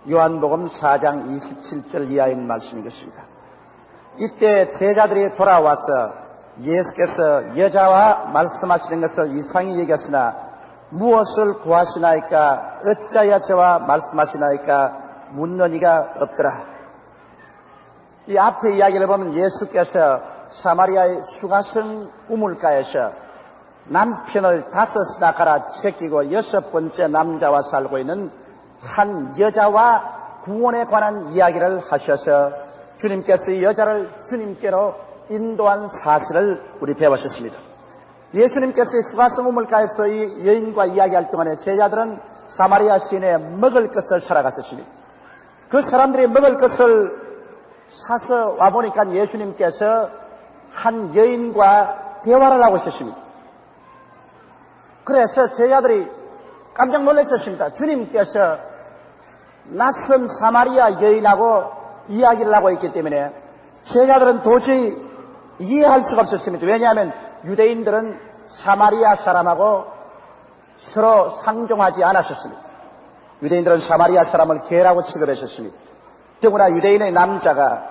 요한복음 4장 27절 이하의 말씀인 것입니다. 이때 제자들이 돌아와서 예수께서 여자와 말씀하시는 것을 이상히 여겼으나 무엇을 구하시나이까 어찌하여 저와 말씀하시나이까 묻는 이가 없더라. 이 앞에 이야기를 보면 예수께서 사마리아의 수가성 우물가에서 남편을 5나 갈아 제끼고 6번째 남자와 살고 있는 한 여자와 구원에 관한 이야기를 하셔서 주님께서 이 여자를 주님께로 인도한 사실을 우리 배웠습니다. 예수님께서 이 수가성 우물가에서 이 여인과 이야기할 동안에 제자들은 사마리아 시내에 먹을 것을 찾아갔었습니다. 그 사람들이 먹을 것을 사서 와보니까 예수님께서 한 여인과 대화를 하고 있었습니다. 그래서 제자들이 깜짝 놀랐었습니다. 주님께서 낯선 사마리아 여인하고 이야기를 하고 있기 때문에 제자들은 도저히 이해할 수가 없었습니다. 왜냐하면 유대인들은 사마리아 사람하고 서로 상종하지 않았었습니다. 유대인들은 사마리아 사람을 개라고 취급했었습니다. 더구나 유대인의 남자가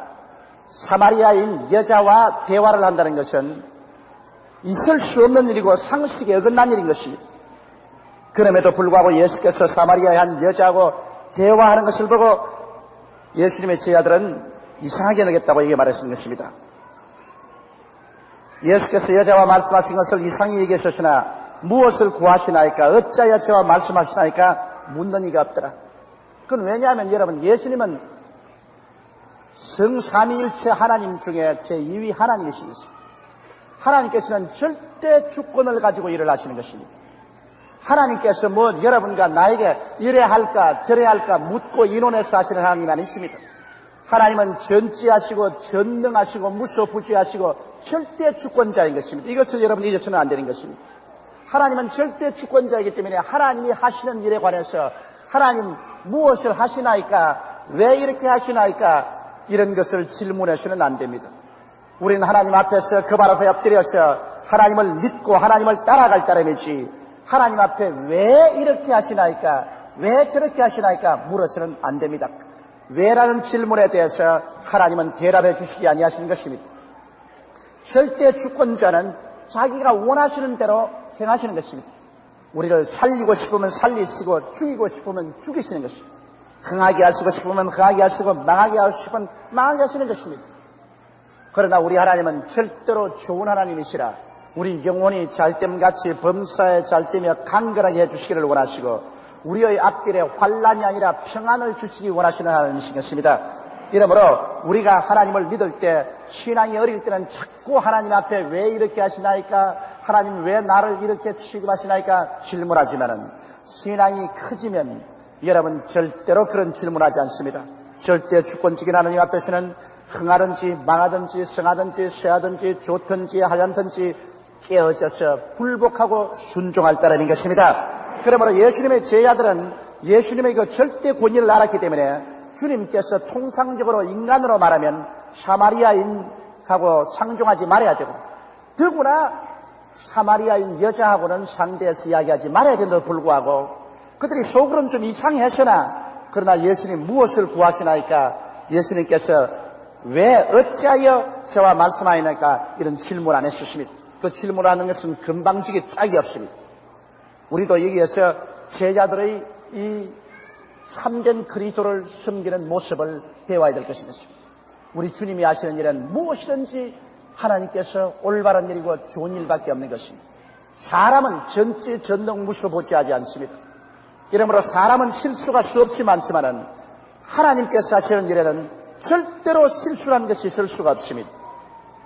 사마리아인 여자와 대화를 한다는 것은 있을 수 없는 일이고 상식에 어긋난 일인 것입니다. 그럼에도 불구하고 예수께서 사마리아의 한 여자하고 대화하는 것을 보고 예수님의 제자들은 이상하게 여겼다고 이게 말했는 것입니다. 예수께서 여자와 말씀하신 것을 이상히 얘기하셨으나 무엇을 구하시나이까 어찌하여 저와 말씀하시나이까 묻는 이가 없더라. 그건 왜냐하면 여러분 예수님은 성삼위일체 하나님 중에 제2위 하나님이신 것입니다. 하나님께서는 절대 주권을 가지고 일을 하시는 것입니다. 하나님께서 여러분과 나에게 이래 할까 저래 할까 묻고 인원해서 하시는 하나님이 아니십니다. 하나님은 전지하시고 전능하시고 무소부지하시고 절대 주권자인 것입니다. 이것을 여러분 잊어서는 안 되는 것입니다. 하나님은 절대 주권자이기 때문에 하나님이 하시는 일에 관해서 하나님 무엇을 하시나이까 왜 이렇게 하시나이까 이런 것을 질문해서는 안 됩니다. 우리는 하나님 앞에서 그 발 앞에 엎드려서 하나님을 믿고 하나님을 따라갈 따름이지 하나님 앞에 왜 이렇게 하시나이까 왜 저렇게 하시나이까 물어서는 안 됩니다. 왜라는 질문에 대해서 하나님은 대답해 주시지 아니하시는 것입니다. 절대 주권자는 자기가 원하시는 대로 행하시는 것입니다. 우리를 살리고 싶으면 살리시고 죽이고 싶으면 죽이시는 것입니다. 흥하게 하시고 싶으면 흥하게 하시고 망하게 하시고 싶으면 망하게 하시는 것입니다. 그러나 우리 하나님은 절대로 좋은 하나님이시라 우리 영혼이 잘됨같이 범사에 잘되며 강건하게 해주시기를 원하시고 우리의 앞길에 환난이 아니라 평안을 주시기 원하시는 하나님이신 것입니다. 이러므로 우리가 하나님을 믿을 때 신앙이 어릴 때는 자꾸 하나님 앞에 왜 이렇게 하시나이까 하나님 왜 나를 이렇게 취급하시나이까 질문하지만은 신앙이 커지면 여러분 절대로 그런 질문하지 않습니다. 절대 주권적인 하나님 앞에서는 흥하든지 망하든지 성하든지 쇠하든지 좋든지 하얀든지 깨어져서 굴복하고 순종할 따름인 것입니다. 그러므로 예수님의 제자들은 예수님의 그 절대 권위를 알았기 때문에 주님께서 통상적으로 인간으로 말하면 사마리아인하고 상종하지 말아야 되고 더구나 사마리아인 여자하고는 상대해서 이야기하지 말아야 되는데도 불구하고 그들이 속으로는 좀 이상했으나 그러나 예수님 무엇을 구하시나이까 예수님께서 왜 어찌하여 저와 말씀하시나이까 이런 질문 안 했습니다. 그 질문하는 것은 금방지기 짝이 없습니다. 우리도 여기에서 제자들의 이 참된 그리스도를 섬기는 모습을 배워야 될 것입니다. 우리 주님이 하시는 일은 무엇이든지 하나님께서 올바른 일이고 좋은 일밖에 없는 것입니다. 사람은 전지 전능무소부지하지 않습니다. 이러므로 사람은 실수가 수없이 많지만은 하나님께서 하시는 일에는 절대로 실수라는 것이 있을 수가 없습니다.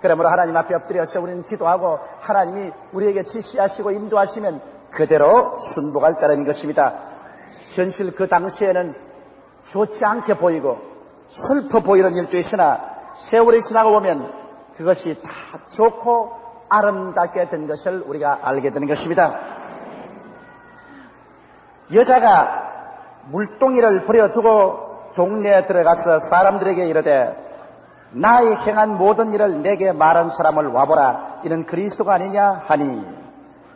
그러므로 하나님 앞에 엎드려서 우리는 기도하고 하나님이 우리에게 지시하시고 인도하시면 그대로 순복할 따름인 것입니다. 현실 그 당시에는 좋지 않게 보이고 슬퍼 보이는 일도 있으나 세월이 지나고 보면 그것이 다 좋고 아름답게 된 것을 우리가 알게 되는 것입니다. 여자가 물동이를 버려두고 동네에 들어가서 사람들에게 이르되 나의 행한 모든 일을 내게 말한 사람을 와보라 이는 그리스도가 아니냐 하니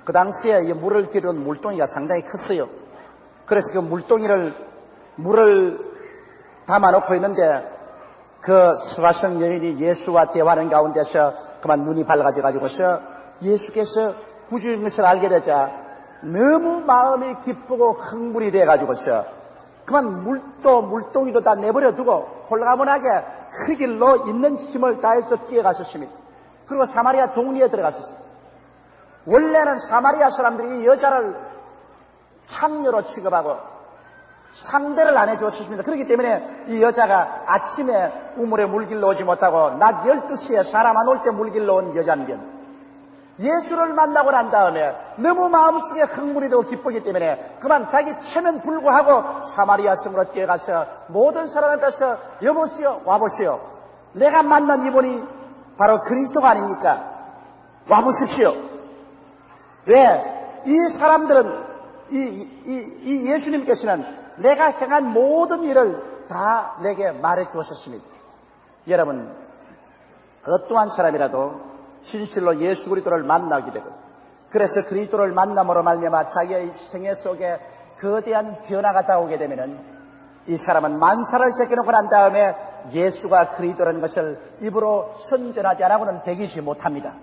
그 당시에 이 물을 기르는 물동이가 상당히 컸어요. 그래서 그 물을 담아놓고 있는데 그 수가성 여인이 예수와 대화하는 가운데서 그만 눈이 밝아져가지고서 예수께서 구주인 것을 알게 되자 너무 마음이 기쁘고 흥분이 돼가지고서 그만 물동이도 다 내버려 두고 홀가분하게 그 길로 있는 힘을 다해서 뛰어갔었습니다. 그리고 사마리아 동리에 들어갔었어요. 원래는 사마리아 사람들이 이 여자를 창녀로 취급하고 상대를 안 해주었습니다. 그렇기 때문에 이 여자가 아침에 우물에 물길로 오지 못하고 낮 12시에 사람 안 올 때 물길로 온 여자인데 예수를 만나고 난 다음에 너무 마음속에 흥분이 되고 기쁘기 때문에 그만 자기 체면 불구하고 사마리아 성으로 뛰어가서 모든 사람 앞에서 여보시오 와보시오, 내가 만난 이분이 바로 그리스도가 아닙니까? 와보십시오. 왜? 이 사람들은 이 예수님께서는 내가 행한 모든 일을 다 내게 말해 주었습니다. 여러분, 어떠한 사람이라도 진실로 예수 그리스도를 만나게 되고 그래서 그리스도를 만남으로 말미암아 자기의 생애 속에 거대한 변화가 다오게 되면은 이 사람은 만사를 제껴놓고 난 다음에 예수가 그리스도라는 것을 입으로 선전하지 않고는 되기지 못합니다.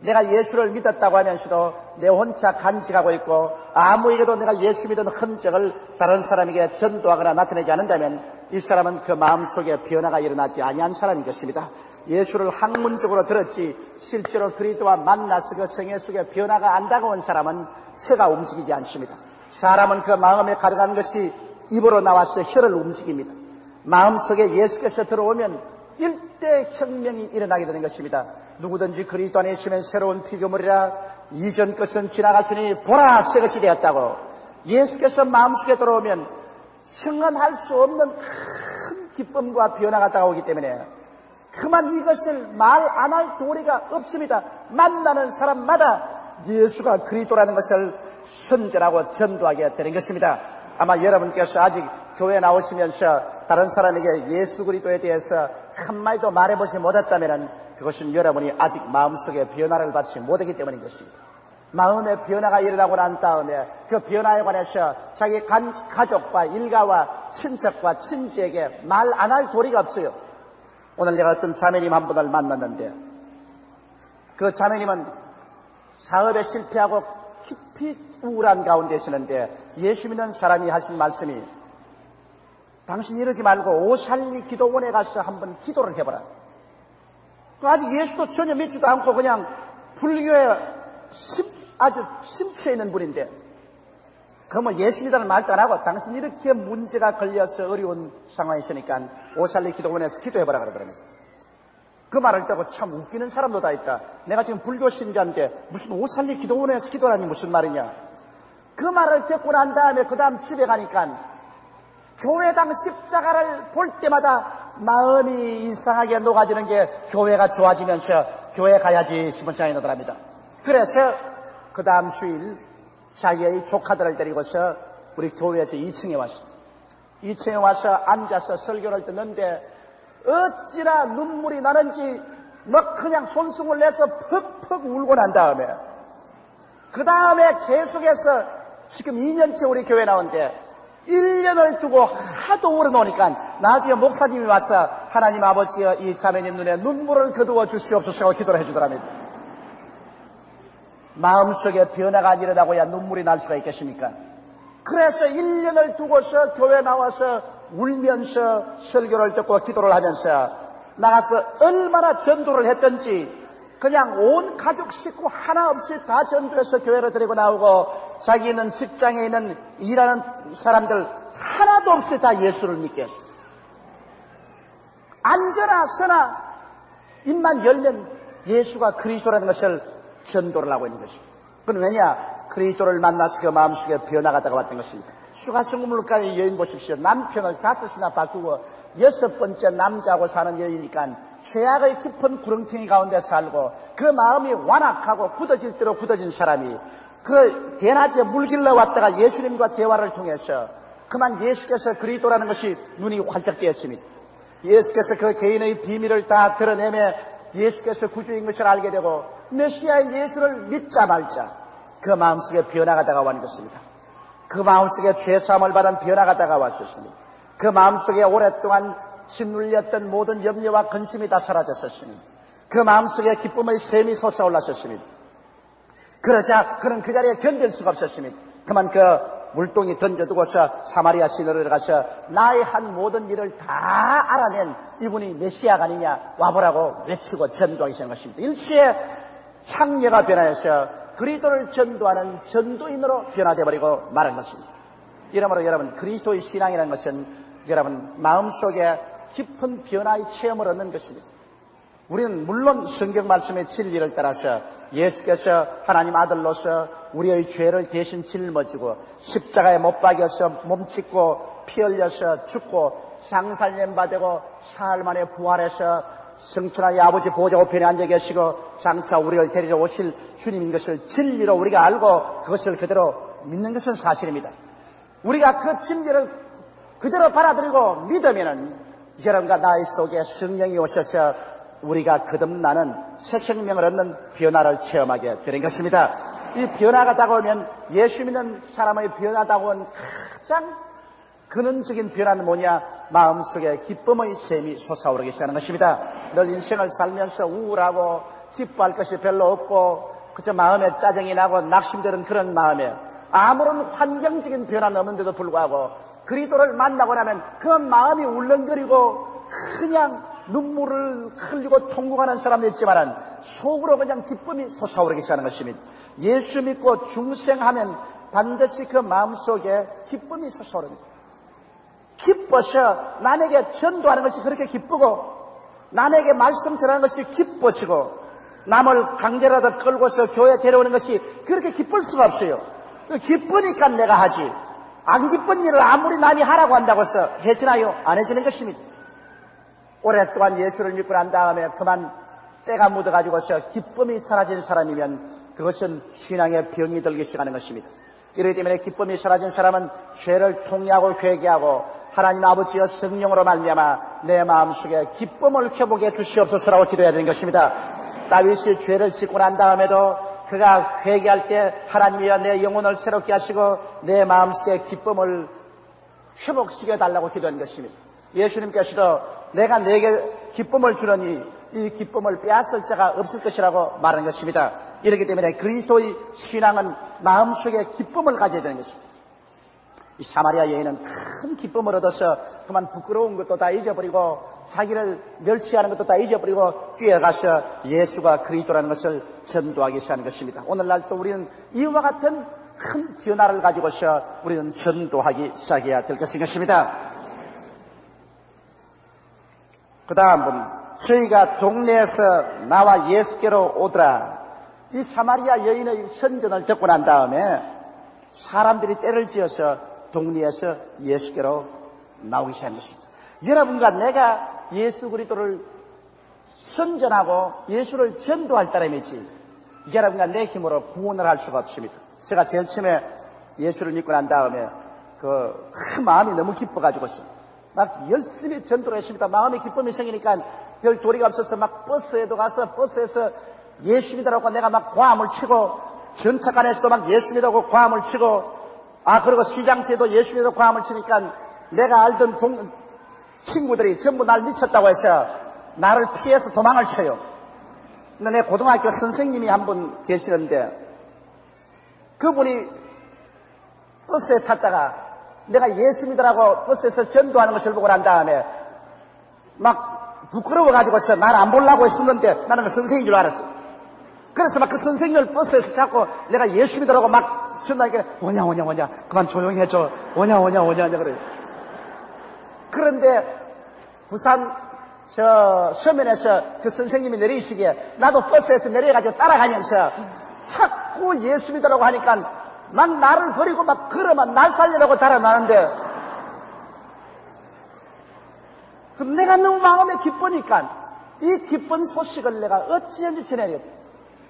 내가 예수를 믿었다고 하면서도 내 혼자 간직하고 있고 아무에게도 내가 예수 믿은 흔적을 다른 사람에게 전도하거나 나타내지 않는다면 이 사람은 그 마음속에 변화가 일어나지 아니한 사람인 것입니다. 예수를 학문적으로 들었지 실제로 그리스도와 만나서 그 생애 속에 변화가 안 다가온 사람은 혀가 움직이지 않습니다. 사람은 그 마음에 가득한 것이 입으로 나와서 혀를 움직입니다. 마음속에 예수께서 들어오면 일대 혁명이 일어나게 되는 것입니다. 누구든지 그리스도 안에 있으면 새로운 피조물이라 이전 것은 지나갔으니 보라 새 것이 되었다고. 예수께서 마음속에 들어오면 형언할 수 없는 큰 기쁨과 변화가 다가오기 때문에 그만 이것을 말 안 할 도리가 없습니다. 만나는 사람마다 예수가 그리스도라는 것을 선전하고 전도하게 되는 것입니다. 아마 여러분께서 아직 교회에 나오시면서 다른 사람에게 예수 그리스도에 대해서 한마디도 말해보지 못했다면 그것은 여러분이 아직 마음속에 변화를 받지 못하기 때문인 것입니다. 마음의 변화가 일어나고 난 다음에 그 변화에 관해서 자기 가족과 일가와 친척과 친지에게 말 안 할 도리가 없어요. 오늘 내가 어떤 자매님 한 분을 만났는데 그 자매님은 사업에 실패하고 깊이 우울한 가운데 있었는데 예수 믿는 사람이 하신 말씀이 당신 이러지 말고 오샬리 기도원에 가서 한번 기도를 해보라. 아직 예수도 전혀 믿지도 않고 그냥 불교에 아주 심취해 있는 분인데 그러면 예수 믿다는 말도 안 하고 당신 이렇게 문제가 걸려서 어려운 상황이 있으니까 오샬리 기도원에서 기도해보라 그러더라고요. 그 말을 듣고 참 웃기는 사람도 다 있다. 내가 지금 불교 신자인데 무슨 오샬리 기도원에서 기도라니 무슨 말이냐. 그 말을 듣고 난 다음에 그 다음 집에 가니까 교회당 십자가를 볼 때마다 마음이 이상하게 녹아지는 게 교회가 좋아지면서 교회 가야지 싶은 생각이 나더랍니다. 그래서 그 다음 주일 자기의 조카들을 데리고서 우리 교회에서 2층에 왔어. 2층에 와서 앉아서 설교를 듣는데 어찌나 눈물이 나는지 막 그냥 손수건을 내서 퍽퍽 울고 난 다음에 그 다음에 계속해서 지금 2년째 우리 교회 나오는데 1년을 두고 하도 울어놓으니까 나중에 목사님이 와서 하나님 아버지여 이 자매님 눈에 눈물을 거두어 주시옵소서 하고 기도를 해주더랍니다. 마음속에 변화가 일어나고야 눈물이 날 수가 있겠습니까? 그래서 1년을 두고서 교회 나와서 울면서 설교를 듣고 기도를 하면서 나가서 얼마나 전도를 했던지 그냥 온 가족 식구 하나 없이 다 전도해서 교회로 데리고 나오고 자기는 직장에 있는 일하는 사람들 하나도 없이 다 예수를 믿게 했어요. 앉아나 서나 입만 열면 예수가 그리스도라는 것을 전도를 하고 있는 것입니다. 그건 왜냐? 그리스도를 만나서 그 마음속에 변화가 다가왔던 것입니다. 수가성물가의 여인 보십시오. 남편을 5이나 바꾸고 6번째 남자하고 사는 여인이니까 죄악의 깊은 구렁텅이 가운데 살고 그 마음이 완악하고 굳어질 대로 굳어진 사람이 그 대낮에 물길러 왔다가 예수님과 대화를 통해서 그만 예수께서 그리스도라는 것이 눈이 활짝 띄었습니다. 예수께서 그 개인의 비밀을 다 드러내며 예수께서 구주인 것을 알게 되고 메시아인 예수를 믿자 말자 그 마음속에 변화가 다가오는 것입니다. 그 마음속에 죄사함을 받은 변화가 다가왔었습니다. 그 마음속에 오랫동안 짓눌렸던 모든 염려와 근심이 다 사라졌었습니다. 그 마음속에 기쁨의 샘이 솟아올랐었습니다. 그러자 그는 그 자리에 견딜 수가 없었습니다. 그만 그 물동이 던져두고서 사마리아 시내로 들어가서 나의 한 모든 일을 다 알아낸 이분이 메시아가 아니냐 와보라고 외치고 전도하기 시작한 것입니다. 일시에 창녀가 변하여서 그리스도를 전도하는 전도인으로 변화되어버리고 말한 것입니다. 이러므로 여러분, 그리스도의 신앙이라는 것은 여러분 마음속에 깊은 변화의 체험을 얻는 것입니다. 우리는 물론 성경 말씀의 진리를 따라서 예수께서 하나님 아들로서 우리의 죄를 대신 짊어지고 십자가에 못 박여서 몸짓고 피 흘려서 죽고 장살렘 받고 사흘 만에 부활해서 성천하의 아버지 보좌 우편에 앉아 계시고 장차 우리를 데리러 오실 주님인 것을 진리로 우리가 알고 그것을 그대로 믿는 것은 사실입니다. 우리가 그 진리를 그대로 받아들이고 믿으면은 여러분과 나의 속에 성령이 오셔서 우리가 거듭나는 새 생명을 얻는 변화를 체험하게 되는 것입니다. 이 변화가 다가오면 예수 믿는 사람의 변화다운 가장 근원적인 변화는 뭐냐? 마음속에 기쁨의 샘이 솟아오르기 시작하는 것입니다. 늘 인생을 살면서 우울하고 기뻐할 것이 별로 없고 그저 마음에 짜증이 나고 낙심되는 그런 마음에 아무런 환경적인 변화는 없는데도 불구하고 그리스도를 만나고 나면 그 마음이 울렁거리고 그냥 눈물을 흘리고 통곡하는 사람도 있지만 속으로 그냥 기쁨이 솟아오르기 시작하는 것입니다. 예수 믿고 중생하면 반드시 그 마음속에 기쁨이 솟아오릅니다. 기뻐서 남에게 전도하는 것이 그렇게 기쁘고 남에게 말씀 전하는 것이 기뻐지고 남을 강제라도 끌고서 교회에 데려오는 것이 그렇게 기쁠 수가 없어요. 기쁘니까 내가 하지. 안 기쁜 일을 아무리 남이 하라고 한다고 해서 해지나요? 안 해지는 것입니다. 오랫동안 예수를 믿고 난 다음에 그만 때가 묻어가지고서 기쁨이 사라진 사람이면 그것은 신앙의 병이 들기 시작하는 것입니다. 이렇기 때문에 기쁨이 사라진 사람은 죄를 통회하고 회개하고 하나님 아버지여 성령으로 말미암아 내 마음속에 기쁨을 회복해 주시옵소서라고 기도해야 되는 것입니다. 다윗이 죄를 짓고 난 다음에도 그가 회개할 때 하나님이여 내 영혼을 새롭게 하시고 내 마음속에 기쁨을 회복시켜 달라고 기도한 것입니다. 예수님께서도 내가 내게 기쁨을 주려니 이 기쁨을 빼앗을 자가 없을 것이라고 말한 것입니다. 이렇기 때문에 그리스도의 신앙은 마음속에 기쁨을 가져야 되는 것입니다. 이 사마리아 여인은 큰 기쁨을 얻어서 그만 부끄러운 것도 다 잊어버리고 자기를 멸시하는 것도 다 잊어버리고 뛰어가서 예수가 그리스도라는 것을 전도하기 시작하는 것입니다. 오늘날 또 우리는 이와 같은 큰 변화를 가지고서 우리는 전도하기 시작해야 될 것입니다. 그 다음 저희가 동네에서 나와 예수께로 오더라. 이 사마리아 여인의 선전을 듣고 난 다음에 사람들이 때를 지어서 동네에서 예수께로 나오기 시작한 것입니다. 여러분과 내가 예수 그리스도를 선전하고 예수를 전도할 따름이지 여러분과 내 힘으로 구원을 할 수가 없습니다. 제가 제일 처음에 예수를 믿고 난 다음에 그 마음이 너무 기뻐가지고서 막 열심히 전도를 했습니다. 마음의 기쁨이 생기니까 별 도리가 없어서 막 버스에도 가서 버스에서 예수 믿으라고 내가 막 고함을 치고 전차간에서도 막 예수 믿으라고 고함을 치고 그리고 시장터에도 예수 믿으라고 고함을 치니까 내가 알던 친구들이 전부 날 미쳤다고 해서 나를 피해서 도망을 쳐요. 근데 내 고등학교 선생님이 한 분 계시는데 그분이 버스에 탔다가 내가 예수 믿으라고 버스에서 전도하는 것을 보고 난 다음에 막 부끄러워가지고서 날 안 보려고 했었는데 나는 그 선생님인 줄 알았어. 그래서 막 그 선생님을 버스에서 잡고 내가 예수 믿으라고 막 전도하니까 오냐 그만 조용히 해줘 오냐 그래. 그런데 부산 서면에서 그 선생님이 내리시기에 나도 버스에서 내려가지고 따라가면서 자꾸 예수 믿으라고 하니까 막 나를 버리고 막 걸어만 날 살리려고 달아나는데 내가 너무 마음에 기쁘니까 이 기쁜 소식을 내가 어찌하든지 전해야 돼.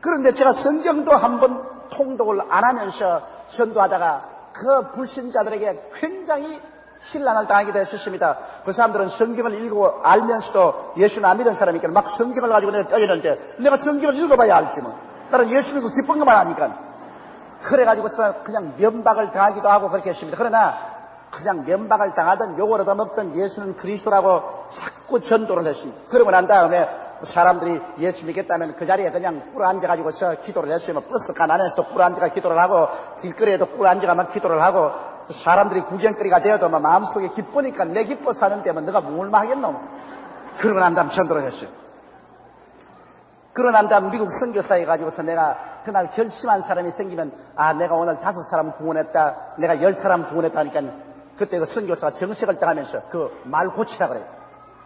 그런데 제가 성경도 한번 통독을 안 하면서 전도하다가 그 불신자들에게 굉장히 신란을 당하기도 했었습니다. 그 사람들은 성경을 읽고 알면서도 예수는 안 믿은 사람이니까 막 성경을 가지고 내가 떠이는데 내가 성경을 읽어봐야 알지 뭐. 나는 예수 믿고 기쁜 것만 하니까. 그래가지고서 그냥 면박을 당하기도 하고 그렇게 했습니다. 그러나 그냥 면박을 당하던 욕을 얻어먹던 예수는 그리스도라고 자꾸 전도를 했습니다. 그러고 난 다음에 사람들이 예수 믿겠다면 그 자리에 그냥 꿇어 앉아가지고서 기도를 했어요. 버스 간 안에서도 꿇어 앉아가 기도를 하고 길거리에도 꿇어 앉아가만 기도를 하고 사람들이 구경거리가 되어도 마음속에 기쁘니까 내 기뻐 사는데 너가 뭘 하겠노? 그러고 난 다음 전도를 했어요. 그러고 난 다음 미국 선교사에 가지고서 내가 그날 결심한 사람이 생기면 내가 오늘 5사람 구원했다, 내가 10사람 구원했다 하니까 그때 그 선교사가 정색을 당하면서 그 말 고치라 그래요.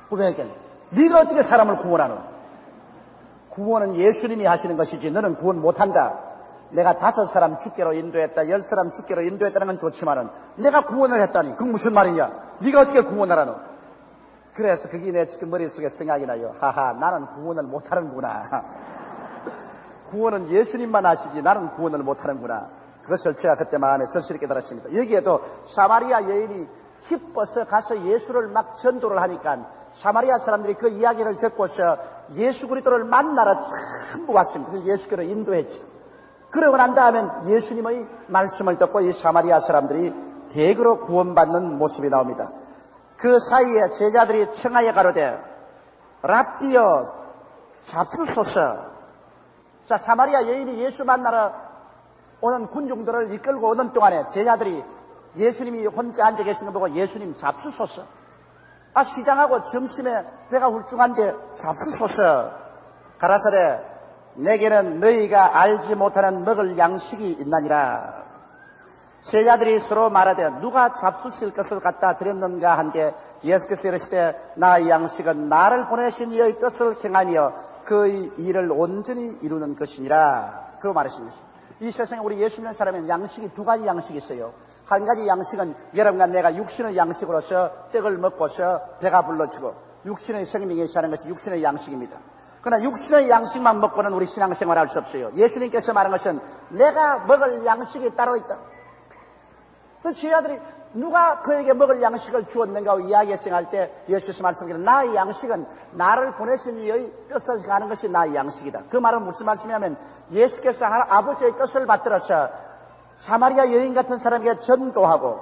그러니까 네가 어떻게 사람을 구원하노? 구원은 예수님이 하시는 것이지 너는 구원 못한다. 내가 5사람 죽게로 인도했다, 10사람 죽게로 인도했다는 건 좋지만은 내가 구원을 했다니 그건 무슨 말이냐? 네가 어떻게 구원을 하노? 그래서 그게 내 지금 머릿속에 생각이 나요. 하하, 나는 구원을 못하는구나. 구원은 예수님만 하시지 나는 구원을 못하는구나. 그것을 제가 그때 마음에 절실히 깨달았습니다. 여기에도 사마리아 여인이 기뻐서 가서 예수를 막 전도를 하니까 사마리아 사람들이 그 이야기를 듣고서 예수 그리스도를 만나러 전부 왔습니다. 그 예수께로 인도했지. 그러고 난 다음에 예수님의 말씀을 듣고 이 사마리아 사람들이 대거로 구원받는 모습이 나옵니다. 그 사이에 제자들이 청하여 가로되 랍비여 잡수소서. 자, 사마리아 여인이 예수 만나러 오는 군중들을 이끌고 오는 동안에 제자들이 예수님이 혼자 앉아 계시는 거 보고 예수님 잡수소서. 시장하고 점심에 배가 훌륭한데 잡수소서. 가라사대 내게는 너희가 알지 못하는 먹을 양식이 있나니라. 제자들이 서로 말하되 누가 잡수실 것을 갖다 드렸는가 한데 예수께서 이르시되 나의 양식은 나를 보내신 이의 뜻을 행하며 그의 일을 온전히 이루는 것이니라. 그 말씀이십니다. 이 세상에 우리 예수 믿는 사람은 양식이 2가지 양식이 있어요. 한 가지 양식은 여러분과 내가 육신의 양식으로서 떡을 먹고서 배가 불러지고 육신의 생명이 사는 것이 육신의 양식입니다. 그러나 육신의 양식만 먹고는 우리 신앙생활을 할 수 없어요. 예수님께서 말한 것은 내가 먹을 양식이 따로 있다. 그 제자들이 누가 그에게 먹을 양식을 주었는가 하고 이야기했을 때 예수께서 말씀하시기를 나의 양식은 나를 보내신 이의 뜻을 행하는 것이 나의 양식이다. 그 말은 무슨 말씀이냐면 예수께서 아버지의 뜻을 받들어서 사마리아 여인 같은 사람에게 전도하고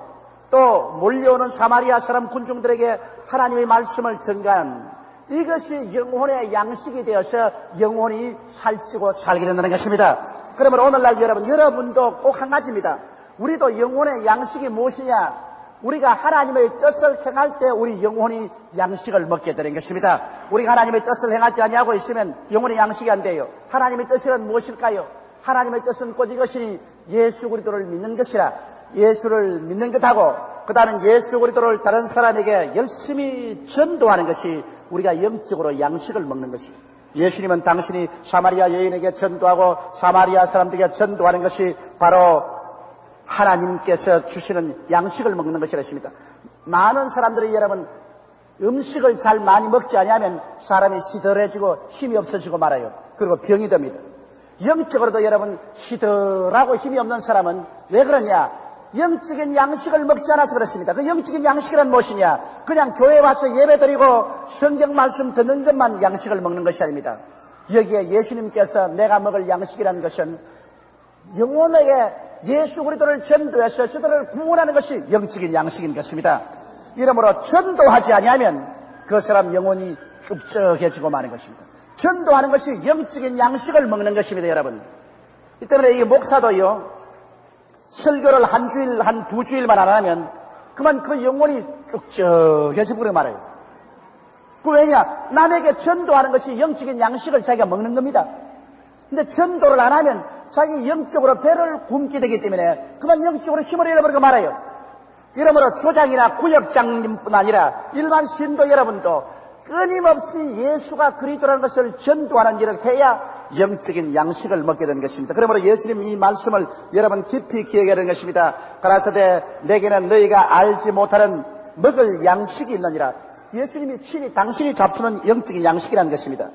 또 몰려오는 사마리아 사람 군중들에게 하나님의 말씀을 전가한 이것이 영혼의 양식이 되어서 영혼이 살찌고 살게 된다는 것입니다. 그러면 오늘날 여러분도 꼭 한 가지입니다. 우리도 영혼의 양식이 무엇이냐? 우리가 하나님의 뜻을 행할 때 우리 영혼이 양식을 먹게 되는 것입니다. 우리가 하나님의 뜻을 행하지 아니하고 있으면 영혼의 양식이 안 돼요. 하나님의 뜻은 무엇일까요? 하나님의 뜻은 곧 이것이 예수 그리스도를 믿는 것이라. 예수를 믿는 것하고 그 다음에 예수 그리스도를 다른 사람에게 열심히 전도하는 것이 우리가 영적으로 양식을 먹는 것입니다. 예수님은 당신이 사마리아 여인에게 전도하고 사마리아 사람들에게 전도하는 것이 바로 하나님께서 주시는 양식을 먹는 것이라 했습니다. 많은 사람들이 여러분 음식을 잘 많이 먹지 않으면 사람이 시들해지고 힘이 없어지고 말아요. 그리고 병이 됩니다. 영적으로도 여러분 시들하고 힘이 없는 사람은 왜 그러냐? 영적인 양식을 먹지 않아서 그렇습니다. 그 영적인 양식이란 무엇이냐? 그냥 교회 와서 예배드리고 성경 말씀 듣는 것만 양식을 먹는 것이 아닙니다. 여기에 예수님께서 내가 먹을 양식이라는 것은 영혼에게 예수 그리스도를 전도해서 저들을 구원하는 것이 영적인 양식인 것입니다. 이러므로 전도하지 아니하면 그 사람 영혼이 쭉쭉해지고 마는 것입니다. 전도하는 것이 영적인 양식을 먹는 것입니다, 여러분. 이 때문에 이 목사도요, 설교를 한 주일, 한 2주일만 안 하면 그만 그 영혼이 쭉쭉해지고 말아요. 그 왜냐? 남에게 전도하는 것이 영적인 양식을 자기가 먹는 겁니다. 근데 전도를 안 하면 자기 영적으로 배를 굶게 되기 때문에 그만 영적으로 힘을 잃어버리고 말아요. 이러므로 조장이나 구역장님뿐 아니라 일반 신도 여러분도 끊임없이 예수가 그리스도라는 것을 전도하는 일을 해야 영적인 양식을 먹게 되는 것입니다. 그러므로 예수님 이 말씀을 여러분 깊이 기억해야 되는 것입니다. 가라사대 내게는 너희가 알지 못하는 먹을 양식이 있느니라. 예수님이 친히 당신이 잡수는 영적인 양식이라는 것입니다.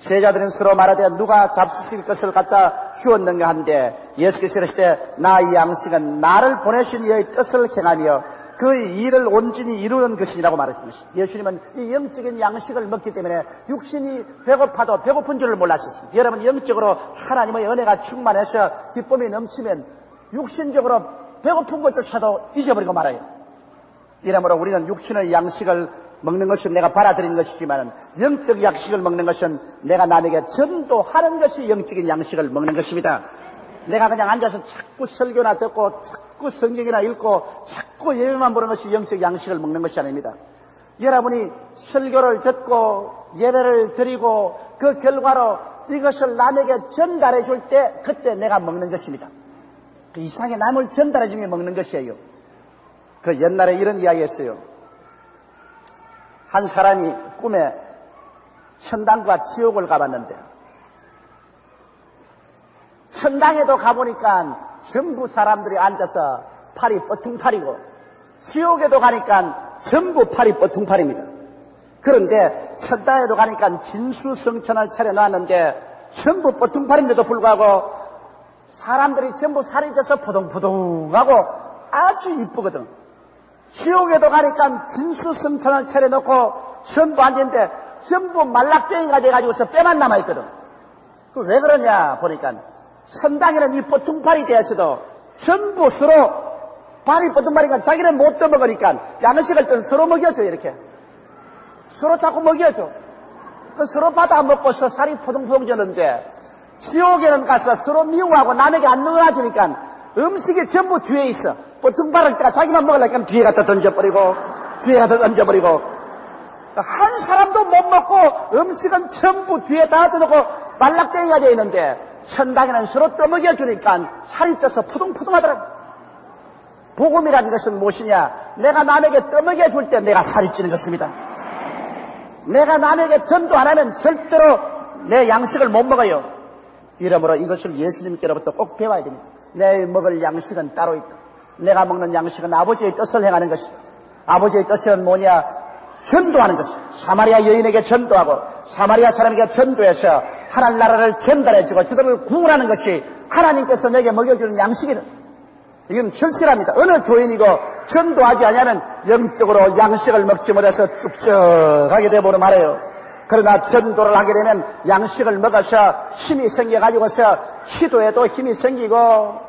제자들은 서로 말하되 누가 잡수실 것을 갖다 주었는가 한데 예수께서 이르시되 나의 양식은 나를 보내신 이의 뜻을 행하며 그의 일을 온전히 이루는 것이라고 말했습니다. 예수님은 이 영적인 양식을 먹기 때문에 육신이 배고파도 배고픈 줄을 몰랐습니다. 여러분 영적으로 하나님의 은혜가 충만해서 기쁨이 넘치면 육신적으로 배고픈 것조차도 잊어버리고 말아요. 이러므로 우리는 육신의 양식을 먹는 것은 내가 받아들이는 것이지만 영적 양식을 먹는 것은 내가 남에게 전도하는 것이 영적인 양식을 먹는 것입니다. 내가 그냥 앉아서 자꾸 설교나 듣고 자꾸 성경이나 읽고 자꾸 예배만 보는 것이 영적 양식을 먹는 것이 아닙니다. 여러분이 설교를 듣고 예배를 드리고 그 결과로 이것을 남에게 전달해 줄 때 그때 내가 먹는 것입니다. 그 이상의 남을 전달해 주며 먹는 것이에요. 그 옛날에 이런 이야기였어요. 한 사람이 꿈에 천당과 지옥을 가봤는데 천당에도 가보니까 전부 사람들이 앉아서 팔이 뻗퉁팔이고 지옥에도 가니까 전부 팔이 뻗퉁팔입니다. 그런데 천당에도 가니까 진수성천을 차려놨는데 전부 뻗퉁팔인데도 불구하고 사람들이 전부 살이 쪄서 포동포동하고 아주 이쁘거든. 지옥에도 가니까 진수성천을 차려놓고 전부 앉는데 전부 말락병이가 돼가지고서 뼈만 남아있거든. 그 왜 그러냐 보니까 천당에는 이 뻗퉁팔이 되었어도 전부 서로 발이 뻗퉁팔이니까 자기는 못 떠먹으니까 양식을 떠서 서로 먹여줘. 이렇게 서로 자꾸 먹여줘. 그 서로 받아 먹고서 살이 포동포동 졌는데 지옥에는 가서 서로 미워하고 남에게 안 넣어주니까 음식이 전부 뒤에 있어. 뻗퉁팔을 때가 자기만 먹으려니까 뒤에 갖다 던져버리고 뒤에 갖다 던져버리고 한 사람도 못 먹고 음식은 전부 뒤에 다 던져놓고 말락땡이가 되어 있는데 천당에는 서로 떠먹여주니까 살이 쪄서 푸둥푸둥하더라고. 복음이라는 것은 무엇이냐? 내가 남에게 떠먹여줄 때 내가 살이 찌는 것입니다. 내가 남에게 전도 안 하면 절대로 내 양식을 못 먹어요. 이러므로 이것을 예수님께로부터 꼭 배워야 됩니다. 내 먹을 양식은 따로 있다. 내가 먹는 양식은 아버지의 뜻을 행하는 것이다. 아버지의 뜻은 뭐냐? 전도하는 것이다. 사마리아 여인에게 전도하고 사마리아 사람에게 전도해서 하나님 나라를 전달해주고 저들을 구원하는 것이 하나님께서 내게 먹여주는 양식이다. 이건 절실합니다. 어느 교인이고 전도하지 않으면 영적으로 양식을 먹지 못해서 뚝뚝하게 되어버려 말해요. 그러나 전도를 하게 되면 양식을 먹어서 힘이 생겨가지고서 기도에도 힘이 생기고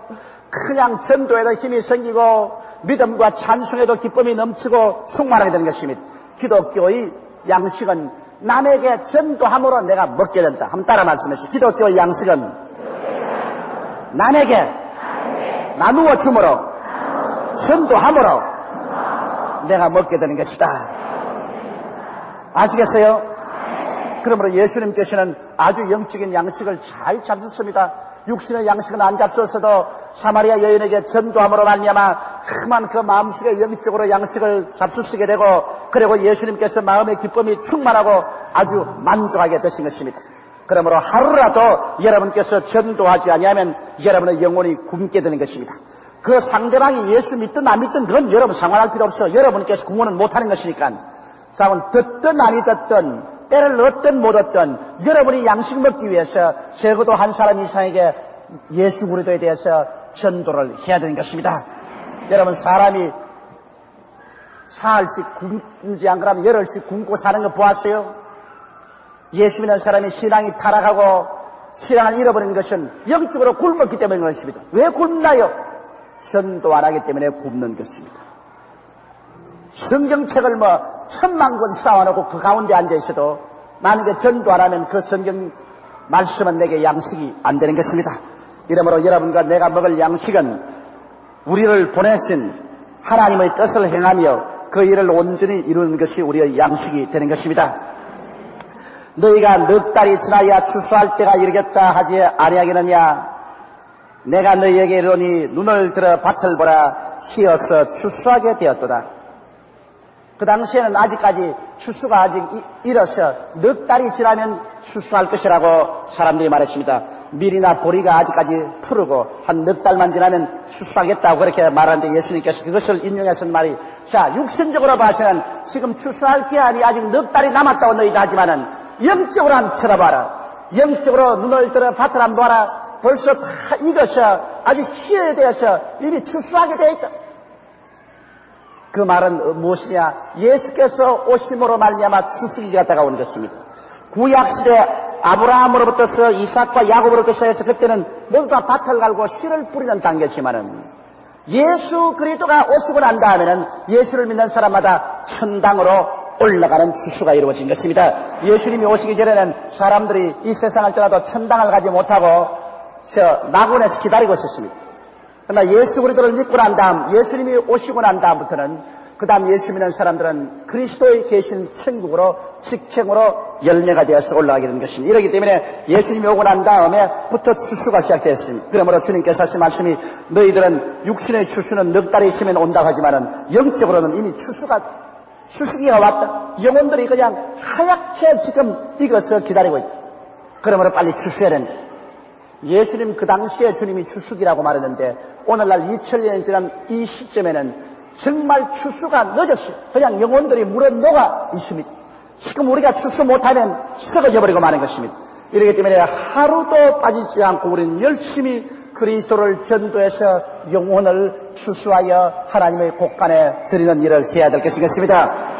그냥 전도에도 힘이 생기고 믿음과 찬송에도 기쁨이 넘치고 충만하게 되는 것입니다. 기독교의 양식은 남에게 전도함으로 내가 먹게 된다. 한번 따라 말씀하시죠. 기독교의 양식은 남에게 나누어 줌으로 전도함으로 내가 먹게 되는 것이다. 아시겠어요? 그러므로 예수님께서는 아주 영적인 양식을 잘 잡수셨습니다. 육신의 양식은 안 잡수었어도 사마리아 여인에게 전도함으로 말미암아 큼한 그 마음속에 영적으로 양식을 잡수시게 되고 그리고 예수님께서 마음의 기쁨이 충만하고 아주 만족하게 되신 것입니다. 그러므로 하루라도 여러분께서 전도하지 아니하면 여러분의 영혼이 굶게 되는 것입니다. 그 상대방이 예수 믿든 안 믿든 그건 여러분 상관할 필요 없어. 여러분께서 구원은 못하는 것이니까. 자, 듣든 아니 듣든 때를 얻든 못 얻든 여러분이 양식 먹기 위해서 적어도 한 사람 이상에게 예수 그리스도에 대해서 전도를 해야 되는 것입니다. 여러분 사람이 사흘씩 굶지 안 그러면 열흘씩 굶고 사는 거 보았어요? 예수 믿는 사람이 신앙이 타락하고 신앙을 잃어버리는 것은 영적으로 굶었기 때문인 것입니다. 왜 굶나요? 전도 안 하기 때문에 굶는 것입니다. 성경책을 1000만 권 쌓아놓고 그 가운데 앉아있어도 만약에 전도 안 하면 그 성경 말씀은 내게 양식이 안 되는 것입니다. 이러므로 여러분과 내가 먹을 양식은 우리를 보내신 하나님의 뜻을 행하며 그 일을 온전히 이루는 것이 우리의 양식이 되는 것입니다. 너희가 넉 달이 지나야 추수할 때가 이르겠다 하지 아니하겠느냐? 내가 너희에게 이르노니 눈을 들어 밭을 보라. 희어서 추수하게 되었도다. 그 당시에는 아직까지 추수가 아직 이르서 넉 달이 지나면 추수할 것이라고 사람들이 말했습니다. 밀이나 보리가 아직까지 푸르고 한 넉 달만 지나면 추수하겠다고 그렇게 말하는데 예수님께서 그것을 인용해서 말이 자 육신적으로 봐서는 지금 추수할 기한이 아직 넉 달이 남았다고 너희도 하지만은 영적으로 한번 쳐다봐라. 영적으로 눈을 들어 밭을 한번 봐라. 벌써 다 익어서 아주 희어되어서 이미 추수하게 되어 있다. 그 말은 무엇이냐? 예수께서 오심으로 말미암아 추수기가 다가온 것입니다. 구약시대 아브라함으로부터서 이삭과 야곱으로부터 해서 그때는 모두 다 밭을 갈고 씨를 뿌리는 단계지만은 예수 그리스도가 오시고 난 다음에는 예수를 믿는 사람마다 천당으로 올라가는 추수가 이루어진 것입니다. 예수님이 오시기 전에는 사람들이 이 세상을 떠나도 천당을 가지 못하고 저 낙원에서 기다리고 있었습니다. 그러나 예수 그리스도를 믿고 난 다음, 예수님이 오시고 난 다음부터는 그 다음 예수 믿는 사람들은 그리스도에 계신 천국으로 직행으로 열매가 되어서 올라가게 된 것입니다. 이렇기 때문에 예수님이 오고 난 다음에부터 추수가 시작되었습니다. 그러므로 주님께서 하신 말씀이 너희들은 육신의 추수는 넉 달이 있으면 온다고 하지만은 영적으로는 이미 추수기가 왔다. 영혼들이 그냥 하얗게 지금 익어서 기다리고 있다. 그러므로 빨리 추수해야 된다. 예수님 그 당시에 주님이 추수기라고 말했는데 오늘날 2000년이 지난 이 시점에는 정말 추수가 늦었어요. 그냥 영혼들이 물에 녹아 있습니다. 지금 우리가 추수 못하면 썩어져 버리고 마는 것입니다. 이렇기 때문에 하루도 빠지지 않고 우리는 열심히 그리스도를 전도해서 영혼을 추수하여 하나님의 곳간에 드리는 일을 해야 될 것이겠습니다.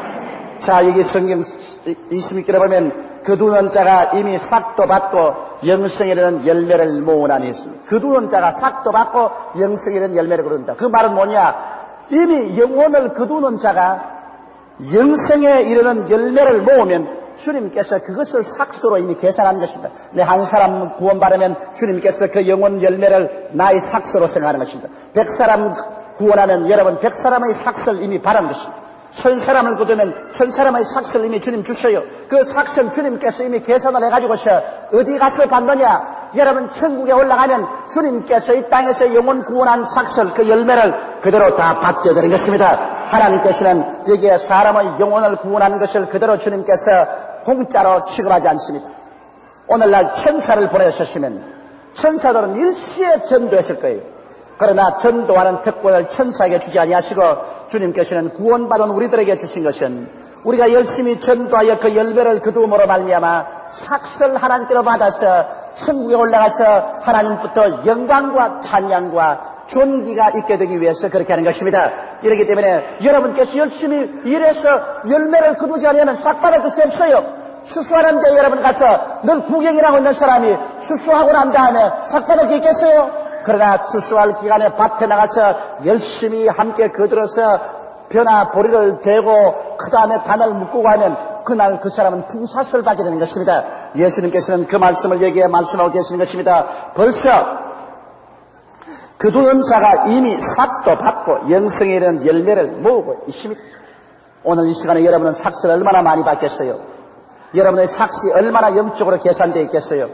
자, 여기 성경 26절에 보면 거두는 자가 이미 싹도 받고 영생이라는 열매를 모으나니 있습니다. 거두는 자가 싹도 받고 영생이라는 열매를 거둔다. 그 말은 뭐냐? 이미 영혼을 거두는 자가 영생에 이르는 열매를 모으면 주님께서 그것을 삭수로 이미 계산한 것입니다. 한 사람 구원받으면 주님께서 그 영혼 열매를 나의 삭수로 생각하는 것입니다. 100사람 구원하면 여러분 100사람의 삭스를 이미 바란 것입니다. 1000사람을 거두면 1000사람의 삭스를 이미 주님 주셔요. 그 삭스는 주님께서 이미 계산을 해가지고서 어디 가서 받느냐? 여러분 천국에 올라가면 주님께서 이 땅에서 영혼 구원한 삭슬 그 열매를 그대로 다 받게 되는 것입니다. 하나님께서는 여기에 사람의 영혼을 구원하는 것을 그대로 주님께서 공짜로 취급하지 않습니다. 오늘날 천사를 보내셨으면 천사들은 일시에 전도했을 거예요. 그러나 전도하는 특권을 천사에게 주지 아니하시고 주님께서는 구원받은 우리들에게 주신 것은 우리가 열심히 전도하여 그 열매를 거두음으로 말미암아 삭슬 하나님께로 받아서 천국에 올라가서 하나님부터 영광과 찬양과 존귀가 있게 되기 위해서 그렇게 하는 것입니다. 이렇기 때문에 여러분께서 열심히 일해서 열매를 거두지 않으면 싹 받을 것이 없어요. 추수하는 데 여러분 가서 늘 구경이라고 있는 사람이 추수하고 난 다음에 싹 받을 게 있겠어요? 그러나 추수할 기간에 밭에 나가서 열심히 함께 거들어서 벼나 보리를 베고 그 다음에 단을 묶고 가면 그날 그 사람은 풍사슬 받게 되는 것입니다. 예수님께서는 그 말씀을 여기에 말씀하고 계시는 것입니다. 벌써 거두는 자가 이미 삭도 받고 영생에 이르는 열매를 모으고 있습니다. 오늘 이 시간에 여러분은 삭을 얼마나 많이 받겠어요? 여러분의 삭이 얼마나 영적으로 계산되어 있겠어요?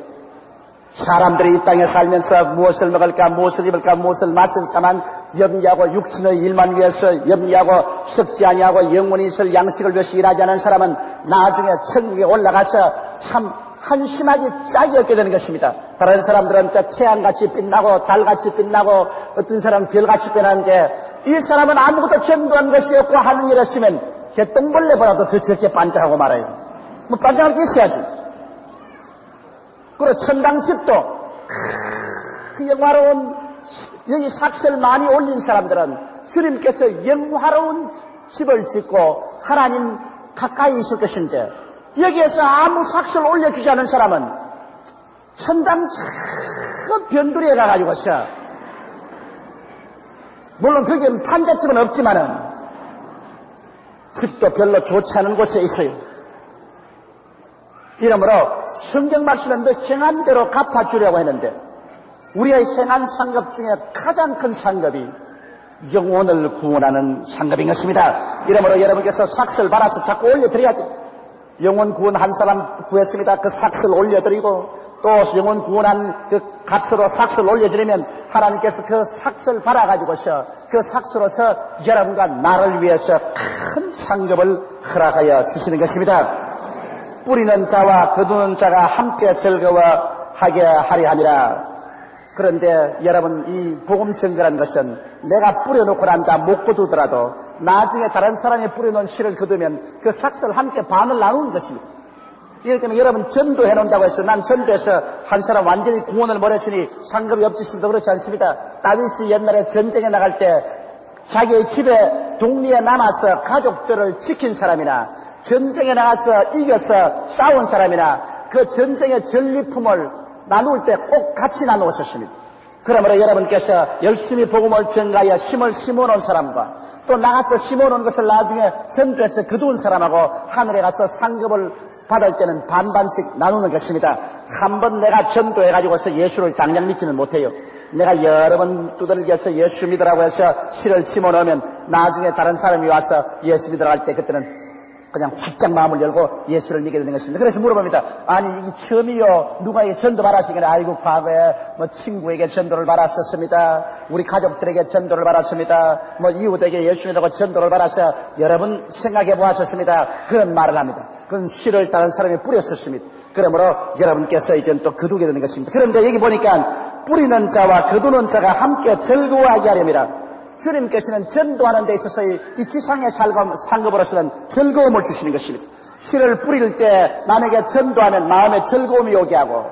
사람들이 이 땅에 살면서 무엇을 먹을까, 무엇을 입을까, 무엇을 마실까만 염려하고 육신의 일만 위해서 염려하고 썩지 아니하고 영원히 있을 양식을 위해서 일하지 않은 사람은 나중에 천국에 올라가서 참 한심하게 짝이 없게 되는 것입니다. 다른 사람들은 태양같이 빛나고 달같이 빛나고 어떤 사람은 별같이 빛나는데 이 사람은 아무것도 전도한 것이 없고 하는 일 없으면 개똥벌레보다도 더 적게 반짝하고 말아요. 뭐 반짝할 게 있어야지. 그리고 천당집도 영화로운 여기 삭슬 많이 올린 사람들은 주님께서 영화로운 집을 짓고 하나님 가까이 있을 것인데 여기에서 아무 삭슬 올려주지 않은 사람은 천당 저 변두리에 가가지고서 물론 거기엔 판잣집은 없지만은 집도 별로 좋지 않은 곳에 있어요. 이러므로 성경 말씀은 너 행한 대로 갚아주려고 했는데 우리의 행한 상급 중에 가장 큰 상급이 영혼을 구원하는 상급인 것입니다. 이러므로 여러분께서 삭슬 받아서 자꾸 올려드려야 돼요. 영혼 구원 한 사람 구했습니다. 그 삭슬 올려드리고 또 영혼 구원한 그 값으로 삭슬 올려드리면 하나님께서 그 삭슬 받아가지고서 그 삭슬로서 여러분과 나를 위해서 큰 상급을 허락하여 주시는 것입니다. 뿌리는 자와 거두는 자가 함께 즐거워하게 하려 함이라. 그런데 여러분 이 복음 증거라는 것은 내가 뿌려놓고 난 다음 못 거두더라도 나중에 다른 사람이 뿌려놓은 씨를 거두면 그 삭슬 함께 반을 나누는 것입니다. 이렇기 때문에 여러분 전도해 놓는다고 해서 난 전도해서 한 사람 완전히 구원을 못했으니 상급이 없으십니다. 그렇지 않습니다. 다윗이 옛날에 전쟁에 나갈 때 자기의 집에 동리에 남아서 가족들을 지킨 사람이나 전쟁에 나가서 이겨서 싸운 사람이나 그 전쟁의 전리품을 나눌 때 꼭 같이 나누었었습니다. 그러므로 여러분께서 열심히 복음을 전가하여 심을 심어놓은 사람과 또 나가서 심어놓은 것을 나중에 전도해서 거두은 사람하고 하늘에 가서 상급을 받을 때는 반반씩 나누는 것입니다. 한 번 내가 전도해가지고서 예수를 당장 믿지는 못해요. 내가 여러 번 두들겨서 예수 믿으라고 해서 씨를 심어놓으면 나중에 다른 사람이 와서 예수 믿으라고 할 때 그때는 그냥 활짝 마음을 열고 예수를 믿게 되는 것입니다. 그래서 물어봅니다. 아니 이게 처음이요. 누가에게 전도 받았으니까 아이고 과거에 뭐 친구에게 전도를 받았었습니다. 우리 가족들에게 전도를 받았습니다. 뭐 이웃에게 예수 믿으라고 전도를 받았어요. 여러분 생각해 보았었습니다. 그런 말을 합니다. 그건 씨를 다른 사람이 뿌렸었습니다. 그러므로 여러분께서 이제는 또 거두게 되는 것입니다. 그런데 여기 보니까 뿌리는 자와 거두는 자가 함께 즐거워하게 하렵니다. 주님께서는 전도하는 데 있어서 이 지상의 상급으로서는 즐거움을 주시는 것입니다. 씨를 뿌릴 때 남에게 전도하면 마음에 즐거움이 오게 하고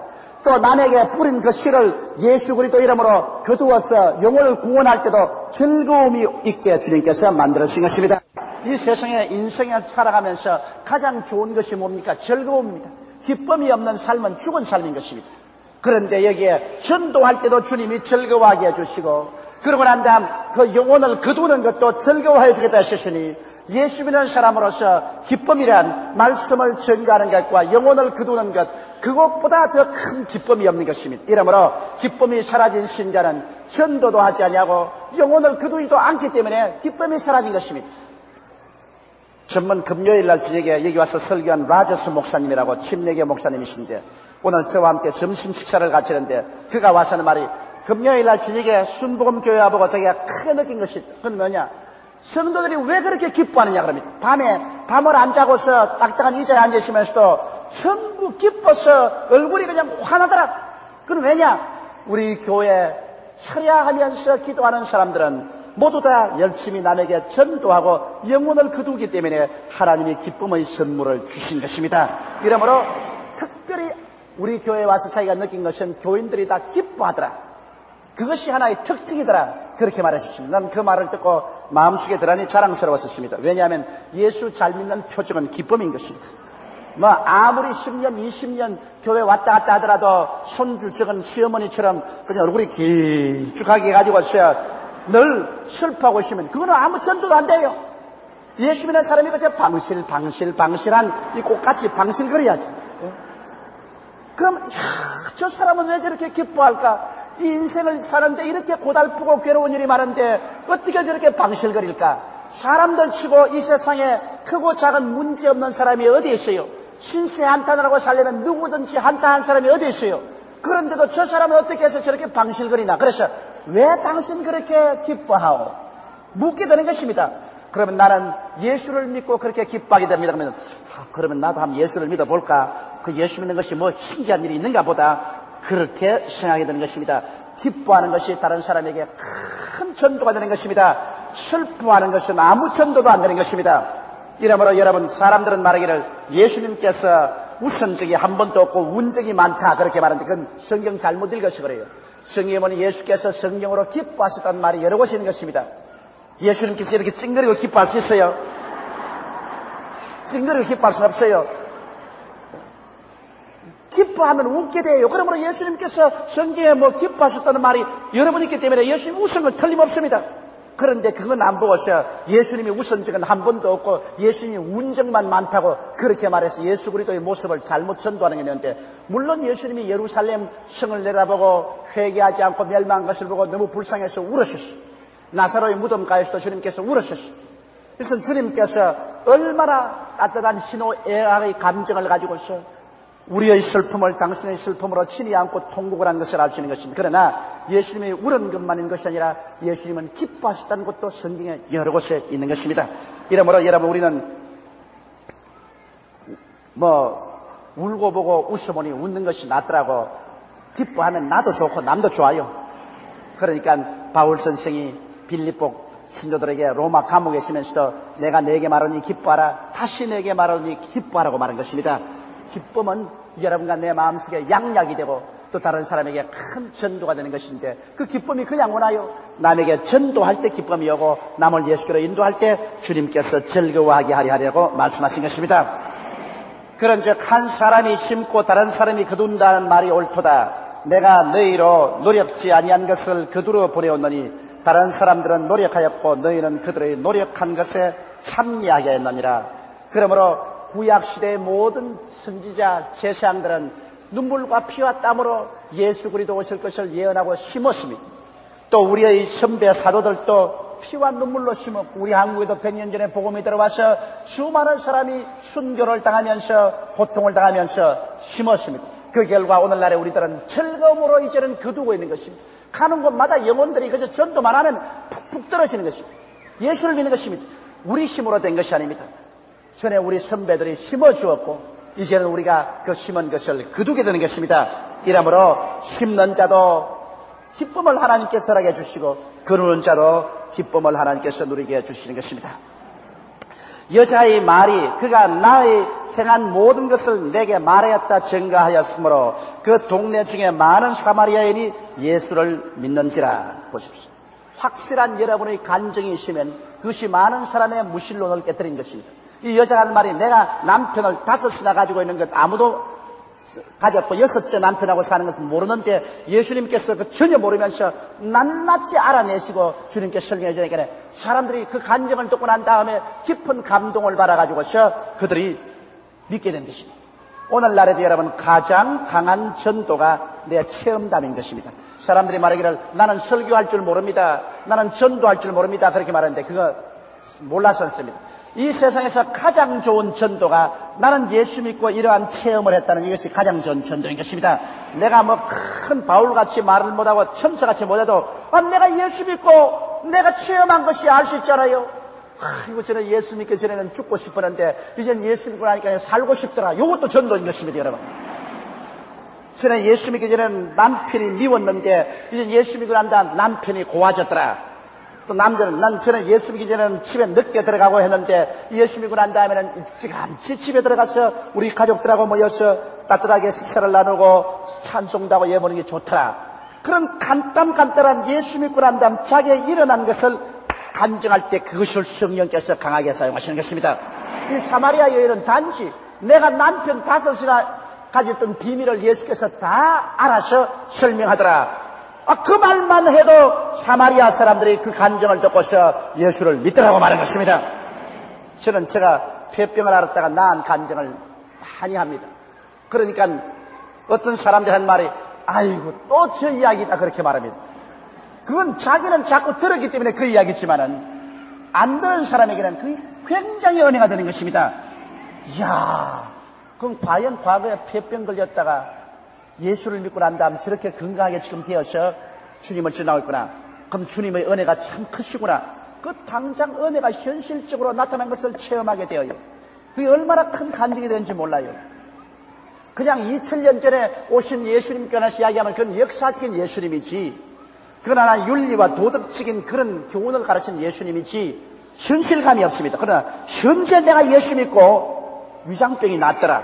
또 남에게 뿌린 그 씨를 예수 그리스도 이름으로 거두어서 영혼을 구원할 때도 즐거움이 있게 주님께서 만들어주신 것입니다. 이 세상에 인생에 살아가면서 가장 좋은 것이 뭡니까? 즐거움입니다. 기쁨이 없는 삶은 죽은 삶인 것입니다. 그런데 여기에 전도할 때도 주님이 즐거워하게 해주시고 그러고 난 다음 그 영혼을 거두는 것도 즐거워해 주겠다 하셨으니 예수 믿는 사람으로서 기쁨이란 말씀을 전가하는 것과 영혼을 거두는 것 그것보다 더 큰 기쁨이 없는 것입니다. 이러므로 기쁨이 사라진 신자는 전도도 하지 아니하고 영혼을 거두지도 않기 때문에 기쁨이 사라진 것입니다. 전번 금요일날 저녁에 여기 와서 설교한 라저스 목사님이라고 침례교 목사님이신데 오늘 저와 함께 점심 식사를 같이 했는데 그가 와서는 말이 금요일날 저녁에 순복음교회 와보고 되게 크게 느낀 것이 그건 뭐냐 성도들이 왜 그렇게 기뻐하느냐 그럽니다. 밤을 안 자고서 딱딱한 의자에 앉으시면서도 전부 기뻐서 얼굴이 그냥 환하더라. 그건 왜냐 우리 교회 철야하면서 기도하는 사람들은 모두 다 열심히 남에게 전도하고 영혼을 거두기 때문에 하나님이 기쁨의 선물을 주신 것입니다. 이러므로 특별히 우리 교회에 와서 자기가 느낀 것은 교인들이 다 기뻐하더라. 그것이 하나의 특징이더라. 그렇게 말해주십니다. 난 그 말을 듣고 마음속에 들으니 자랑스러웠습니다. 왜냐하면 예수 잘 믿는 표적은 기쁨인 것입니다. 뭐 아무리 10년, 20년 교회 왔다 갔다 하더라도 손주 적은 시어머니처럼 그냥 얼굴이 길쭉하게 가지고서 늘 슬퍼하고 있으면 그거는 아무 전도도 안 돼요. 예수 믿는 사람이 그저 방실한 이 꽃같이 방실거려야지. 그럼 저 사람은 왜 저렇게 기뻐할까? 이 인생을 사는데 이렇게 고달프고 괴로운 일이 많은데 어떻게 저렇게 방실거릴까? 사람들 치고 이 세상에 크고 작은 문제 없는 사람이 어디 있어요? 신세 한탄을 하고 살려면 누구든지 한탄한 사람이 어디 있어요? 그런데도 저 사람은 어떻게 해서 저렇게 방실거리나? 그래서 왜 당신 그렇게 기뻐하오? 묻게 되는 것입니다. 그러면 나는 예수를 믿고 그렇게 기뻐하게 됩니다. 그러면 나도 한번 예수를 믿어볼까? 그 예수 믿는 것이 뭐 신기한 일이 있는가 보다. 그렇게 생각하게 되는 것입니다. 기뻐하는 것이 다른 사람에게 큰 전도가 되는 것입니다. 슬퍼하는 것은 아무 전도도 안 되는 것입니다. 이러므로 여러분 사람들은 말하기를 예수님께서 웃은 적이 한 번도 없고 운 적이 많다 그렇게 말하는데 그건 성경 잘못 읽어서 그래요. 성경에 보니 예수께서 성령으로 기뻐하셨다는 말이 여러 곳에 있는 것입니다. 예수님께서 이렇게 찡그리고 기뻐할 수 있어요? 찡그리고 기뻐할 수 없어요. 기뻐하면 웃게 돼요. 그러므로 예수님께서 성경에 뭐 기뻐하셨다는 말이 여러 번 있기 때문에 예수님 웃은 건 틀림없습니다. 그런데 그건 안 보고서 예수님이 웃은 적은 한 번도 없고 예수님이 운 적만 많다고 그렇게 말해서 예수 그리스도의 모습을 잘못 전도하는 게 있는데 물론 예수님이 예루살렘 성을 내다보고 회개하지 않고 멸망한 것을 보고 너무 불쌍해서 울으셨어요. 나사로의 무덤가에서도 주님께서 울으셨어요. 그래서 주님께서 얼마나 따뜻한 희노애락의 감정을 가지고서 우리의 슬픔을 당신의 슬픔으로 친히 안고 통곡을 한 것을 알 수 있는 것입니다. 그러나 예수님이 울은 것만인 것이 아니라 예수님은 기뻐하셨다는 것도 성경에 여러 곳에 있는 것입니다. 이러므로 여러분 우리는 뭐 울고 보고 웃어보니 웃는 것이 낫더라고. 기뻐하면 나도 좋고 남도 좋아요. 그러니까 바울 선생이 빌립보 신도들에게 로마 감옥에 있으면서도 내가 네게 말하니 기뻐하라 다시 네게 말하니 기뻐하라고 말한 것입니다. 기쁨은 여러분과 내 마음속에 양약이 되고 또 다른 사람에게 큰 전도가 되는 것인데 그 기쁨이 그냥 오나요? 남에게 전도할 때 기쁨이 오고 남을 예수께로 인도할 때 주님께서 즐거워하게 하려고 말씀하신 것입니다. 그런즉 한 사람이 심고 다른 사람이 거둔다는 말이 옳도다. 내가 너희로 노력지 아니한 것을 그들로 보내었느니 다른 사람들은 노력하였고 너희는 그들의 노력한 것에 참여하게 했느니라. 그러므로 구약시대의 모든 선지자 제사장들은 눈물과 피와 땀으로 예수 그리스도 오실 것을 예언하고 심었습니다. 또 우리의 선배 사도들도 피와 눈물로 심었고 우리 한국에도 100년 전에 복음이 들어와서 수많은 사람이 순교를 당하면서 고통을 당하면서 심었습니다. 그 결과 오늘날에 우리들은 즐거움으로 이제는 거두고 있는 것입니다. 가는 곳마다 영혼들이 그저 전도만 하면 푹푹 떨어지는 것입니다. 예수를 믿는 것입니다. 우리 힘으로 된 것이 아닙니다. 전에 우리 선배들이 심어주었고 이제는 우리가 그 심은 것을 거두게 되는 것입니다. 이러므로 심는 자도 기쁨을 하나님께서 허락해 주시고 거두는 자도 기쁨을 하나님께서 누리게 해주시는 것입니다. 여자의 말이 그가 나의 행한 모든 것을 내게 말하였다 증거하였으므로 그 동네 중에 많은 사마리아인이 예수를 믿는지라. 보십시오. 확실한 여러분의 간증이 있으면 그것이 많은 사람의 무신론을 깨뜨린 것입니다. 이 여자가 하는 말이 내가 남편을 5이나 가지고 있는 것 아무도 가졌고 6째 남편하고 사는 것은 모르는데 예수님께서 그 전혀 모르면서 낱낱이 알아내시고 주님께 설명해 주니까 사람들이 그 간증을 듣고 난 다음에 깊은 감동을 받아가지고서 그들이 믿게 된 것입니다. 오늘날에도 여러분 가장 강한 전도가 내 체험담인 것입니다. 사람들이 말하기를 나는 설교할 줄 모릅니다. 나는 전도할 줄 모릅니다. 그렇게 말하는데 그거 몰라서 않습니다. 이 세상에서 가장 좋은 전도가 나는 예수 믿고 이러한 체험을 했다는 이것이 가장 좋은 전도인 것입니다. 내가 뭐 큰 바울같이 말을 못하고 천사같이 못해도 내가 예수 믿고 내가 체험한 것이 알 수 있잖아요. 이거 저는 예수 믿기 전에는 죽고 싶었는데 이제는 예수 믿고 나니까 살고 싶더라. 이것도 전도인 것입니다. 여러분. 전에 예수 믿기 전에는 남편이 미웠는데 이제 예수 믿고 난 다음 남편이 고와졌더라. 또 남자는 난 전에 예수 믿기 전에는 집에 늦게 들어가고 했는데 예수 믿고 난 다음에는 일찌감치 집에 들어가서 우리 가족들하고 모여서 따뜻하게 식사를 나누고 찬송도 하고 예보는 게 좋더라. 그런 간단한 예수 믿고 난 다음 자기의 일어난 것을 간증할 때 그것을 성령께서 강하게 사용하시는 것입니다. 이 사마리아 여인은 단지 내가 남편 5이나 가졌던 비밀을 예수께서 다 알아서 설명하더라. 그 말만 해도 사마리아 사람들이 그 간증을 듣고서 예수를 믿더라고 말한 것입니다. 저는 제가 폐병을 앓았다가 나은 간증을 많이 합니다. 그러니까 어떤 사람들이 한 말이 아이고 또 저 이야기다 그렇게 말합니다. 그건 자기는 자꾸 들었기 때문에 그 이야기지만은 안 들은 사람에게는 그게 굉장히 은혜가 되는 것입니다. 이야, 그럼 과연 과거에 폐병 걸렸다가 예수를 믿고 난 다음 저렇게 건강하게 지금 되어서 주님을 전하고 있구나. 그럼 주님의 은혜가 참 크시구나. 그 당장 은혜가 현실적으로 나타난 것을 체험하게 되어요. 그게 얼마나 큰 간증이 되는지 몰라요. 그냥 2000년 전에 오신 예수님께 관해서 이야기하면 그건 역사적인 예수님이지. 그건 하나 윤리와 도덕적인 그런 교훈을 가르친 예수님이지 현실감이 없습니다. 그러나 현재 내가 예수 믿고 위장병이 낫더라.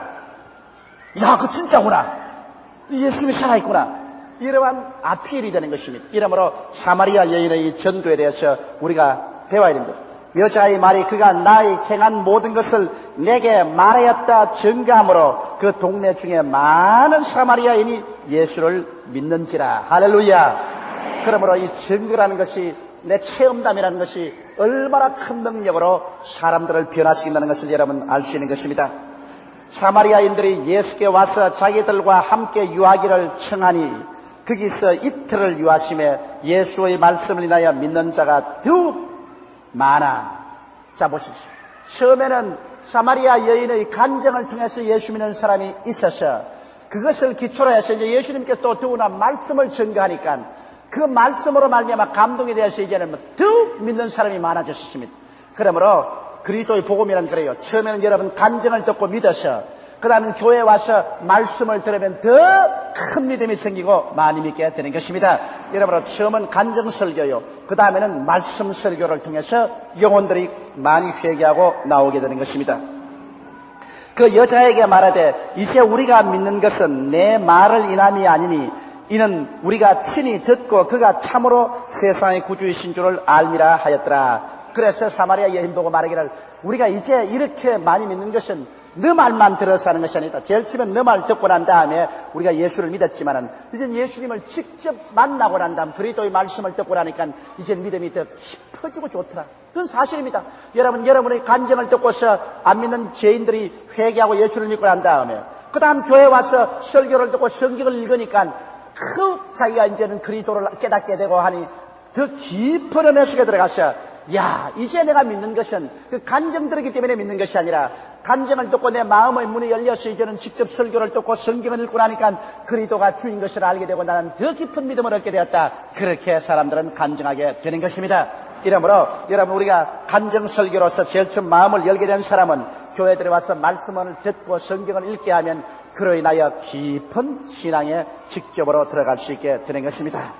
야, 그거 진짜구나. 예수님이 살아있구나. 이러한 아피일이 되는 것입니다. 이러므로 사마리아 여인의 전도에 대해서 우리가 배워야 됩니다. 여자의 말이 그가 나의 행한 모든 것을 내게 말하였다 증거함으로 그 동네 중에 많은 사마리아인이 예수를 믿는지라. 할렐루야. 그러므로 이 증거라는 것이 내 체험담이라는 것이 얼마나 큰 능력으로 사람들을 변화시킨다는 것을 여러분 알 수 있는 것입니다. 사마리아인들이 예수께 와서 자기들과 함께 유하기를 청하니 거기서 이틀을 유하심에 예수의 말씀을 인하여 믿는 자가 더욱 많아. 자, 보십시오. 처음에는 사마리아 여인의 간증을 통해서 예수 믿는 사람이 있어서 그것을 기초로 해서 이제 예수님께 또 더구나 말씀을 전가하니까 그 말씀으로 말미암아 감동이 되어서 이제는 더욱 믿는 사람이 많아졌습니다. 그러므로 그리스도의 복음이란 그래요. 처음에는 여러분 간증을 듣고 믿어서 그 다음에 교회에 와서 말씀을 들으면 더 큰 믿음이 생기고 많이 믿게 되는 것입니다. 여러분 처음은 간증 설교요. 그 다음에는 말씀 설교를 통해서 영혼들이 많이 회개하고 나오게 되는 것입니다. 그 여자에게 말하되 이제 우리가 믿는 것은 내 말을 인함이 아니니 이는 우리가 친히 듣고 그가 참으로 세상의 구주이신 줄을 알미라 하였더라. 그래서 사마리아 여인 보고 말하기를 우리가 이제 이렇게 많이 믿는 것은 너 말만 들어서 하는 것이 아니다. 제일 처음에 너 말 듣고 난 다음에 우리가 예수를 믿었지만은 이제 예수님을 직접 만나고 난 다음 그리스도의 말씀을 듣고 나니까 이제 믿음이 더 깊어지고 좋더라. 그건 사실입니다. 여러분의 간증을 듣고서 안 믿는 죄인들이 회개하고 예수를 믿고 난 다음에 그 다음 교회 와서 설교를 듣고 성경을 읽으니까 자기가 이제는 그리스도를 깨닫게 되고 하니 더 깊은 은혜 속에 들어가서 이제 내가 믿는 것은 그 간증 들었기 때문에 믿는 것이 아니라 간증을 듣고 내 마음의 문이 열려서 이제는 직접 설교를 듣고 성경을 읽고 나니까 그리스도가 주인 것을 알게 되고 나는 더 깊은 믿음을 얻게 되었다. 그렇게 사람들은 간증하게 되는 것입니다. 이러므로 여러분 우리가 간증 설교로서 제일 처음 마음을 열게 된 사람은 교회에 들어와서 말씀을 듣고 성경을 읽게 하면 그로 인하여 깊은 신앙에 직접으로 들어갈 수 있게 되는 것입니다.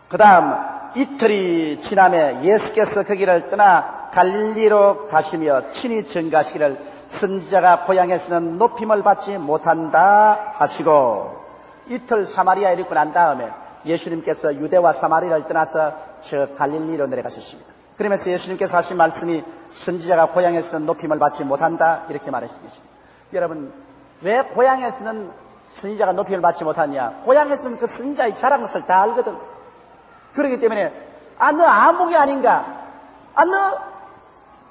그 다음 이틀이 지남에 예수께서 그 길을 떠나 갈릴리로 가시며 친히 증가하시기를 선지자가 고향에서는 높임을 받지 못한다 하시고 이틀 사마리아에 있고 난 다음에 예수님께서 유대와 사마리아를 떠나서 저 갈릴리로 내려가셨습니다. 그러면서 예수님께서 하신 말씀이 선지자가 고향에서는 높임을 받지 못한다 이렇게 말했습니다. 여러분 왜 고향에서는 선지자가 높임을 받지 못하냐? 고향에서는 그 선지자의 잘한 것을 다 알거든. 그렇기 때문에 너 아무개 아닌가? 너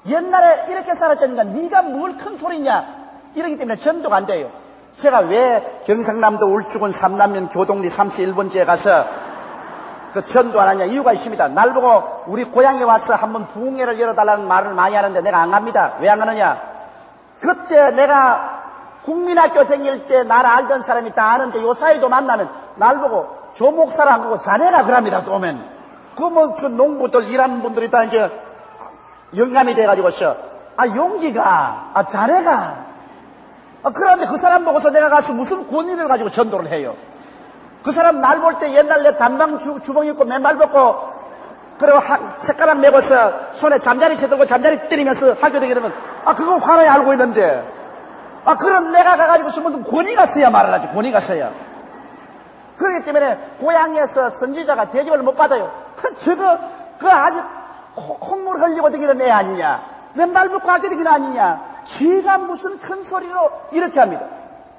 옛날에 이렇게 살았다니까 네가 뭘 큰 소리냐? 이러기 때문에 전도가 안 돼요. 제가 왜 경상남도 울주군 삼남면 교동리 31번지에 가서 그 전도 안 하냐? 이유가 있습니다. 날 보고 우리 고향에 와서 한번 부흥회를 열어달라는 말을 많이 하는데 내가 안 갑니다. 왜 안 가느냐? 그때 내가 국민학교 다닐 때 나를 알던 사람이 다 아는데 요 사이도 만나면 날 보고 조 목사랑 하고 자네가 그럽니다. 또 오면 그 농부들 일하는 분들이 다 이제 영감이 돼가지고서 용기가 자네가 그런데 그 사람 보고서 내가 가서 무슨 권위를 가지고 전도를 해요. 그 사람 날 볼 때 옛날 내 단방 주먹 입고 맨발 벗고 그리고 색가락 메고서 손에 잠자리 채들고 잠자리 때리면서 하게 되게 되면 그거 환하게 알고 있는데 그럼 내가 가가지고서 무슨 권위가 써야 말을 하지. 권위가 써야. 그렇기 때문에 고향에서 선지자가 대접을 못 받아요. 저거 아주 콧물 흘리고 다니는 애 아니냐? 맨발 묶고 하게 되기는 아니냐? 지가 무슨 큰 소리로 이렇게 합니다.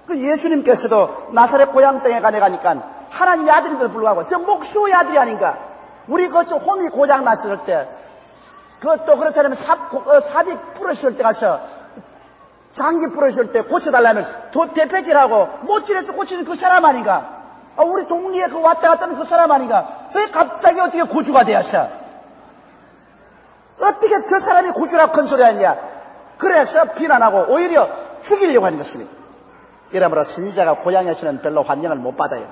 그 예수님께서도 나사렛 고향 땅에 가니까 하나님의 아들인데도 불구하고 저 목수의 아들이 아닌가? 우리 그 홈이 고장 났을 때 또 그렇다면 삽이 부러질 때 가서 장기 부러질 때 고쳐달라면 대패질하고 못질해서 고치는 그 사람 아닌가? 우리 동리에 그 왔다 갔다 하는 그 사람 아닌가? 왜 갑자기 어떻게 구주가 되었어? 어떻게 저 사람이 구주라고 큰 소리 하느냐? 그래서 비난하고 오히려 죽이려고 하는 것입니다. 이러므로 선지자가 고향에서는 별로 환영을 못 받아요.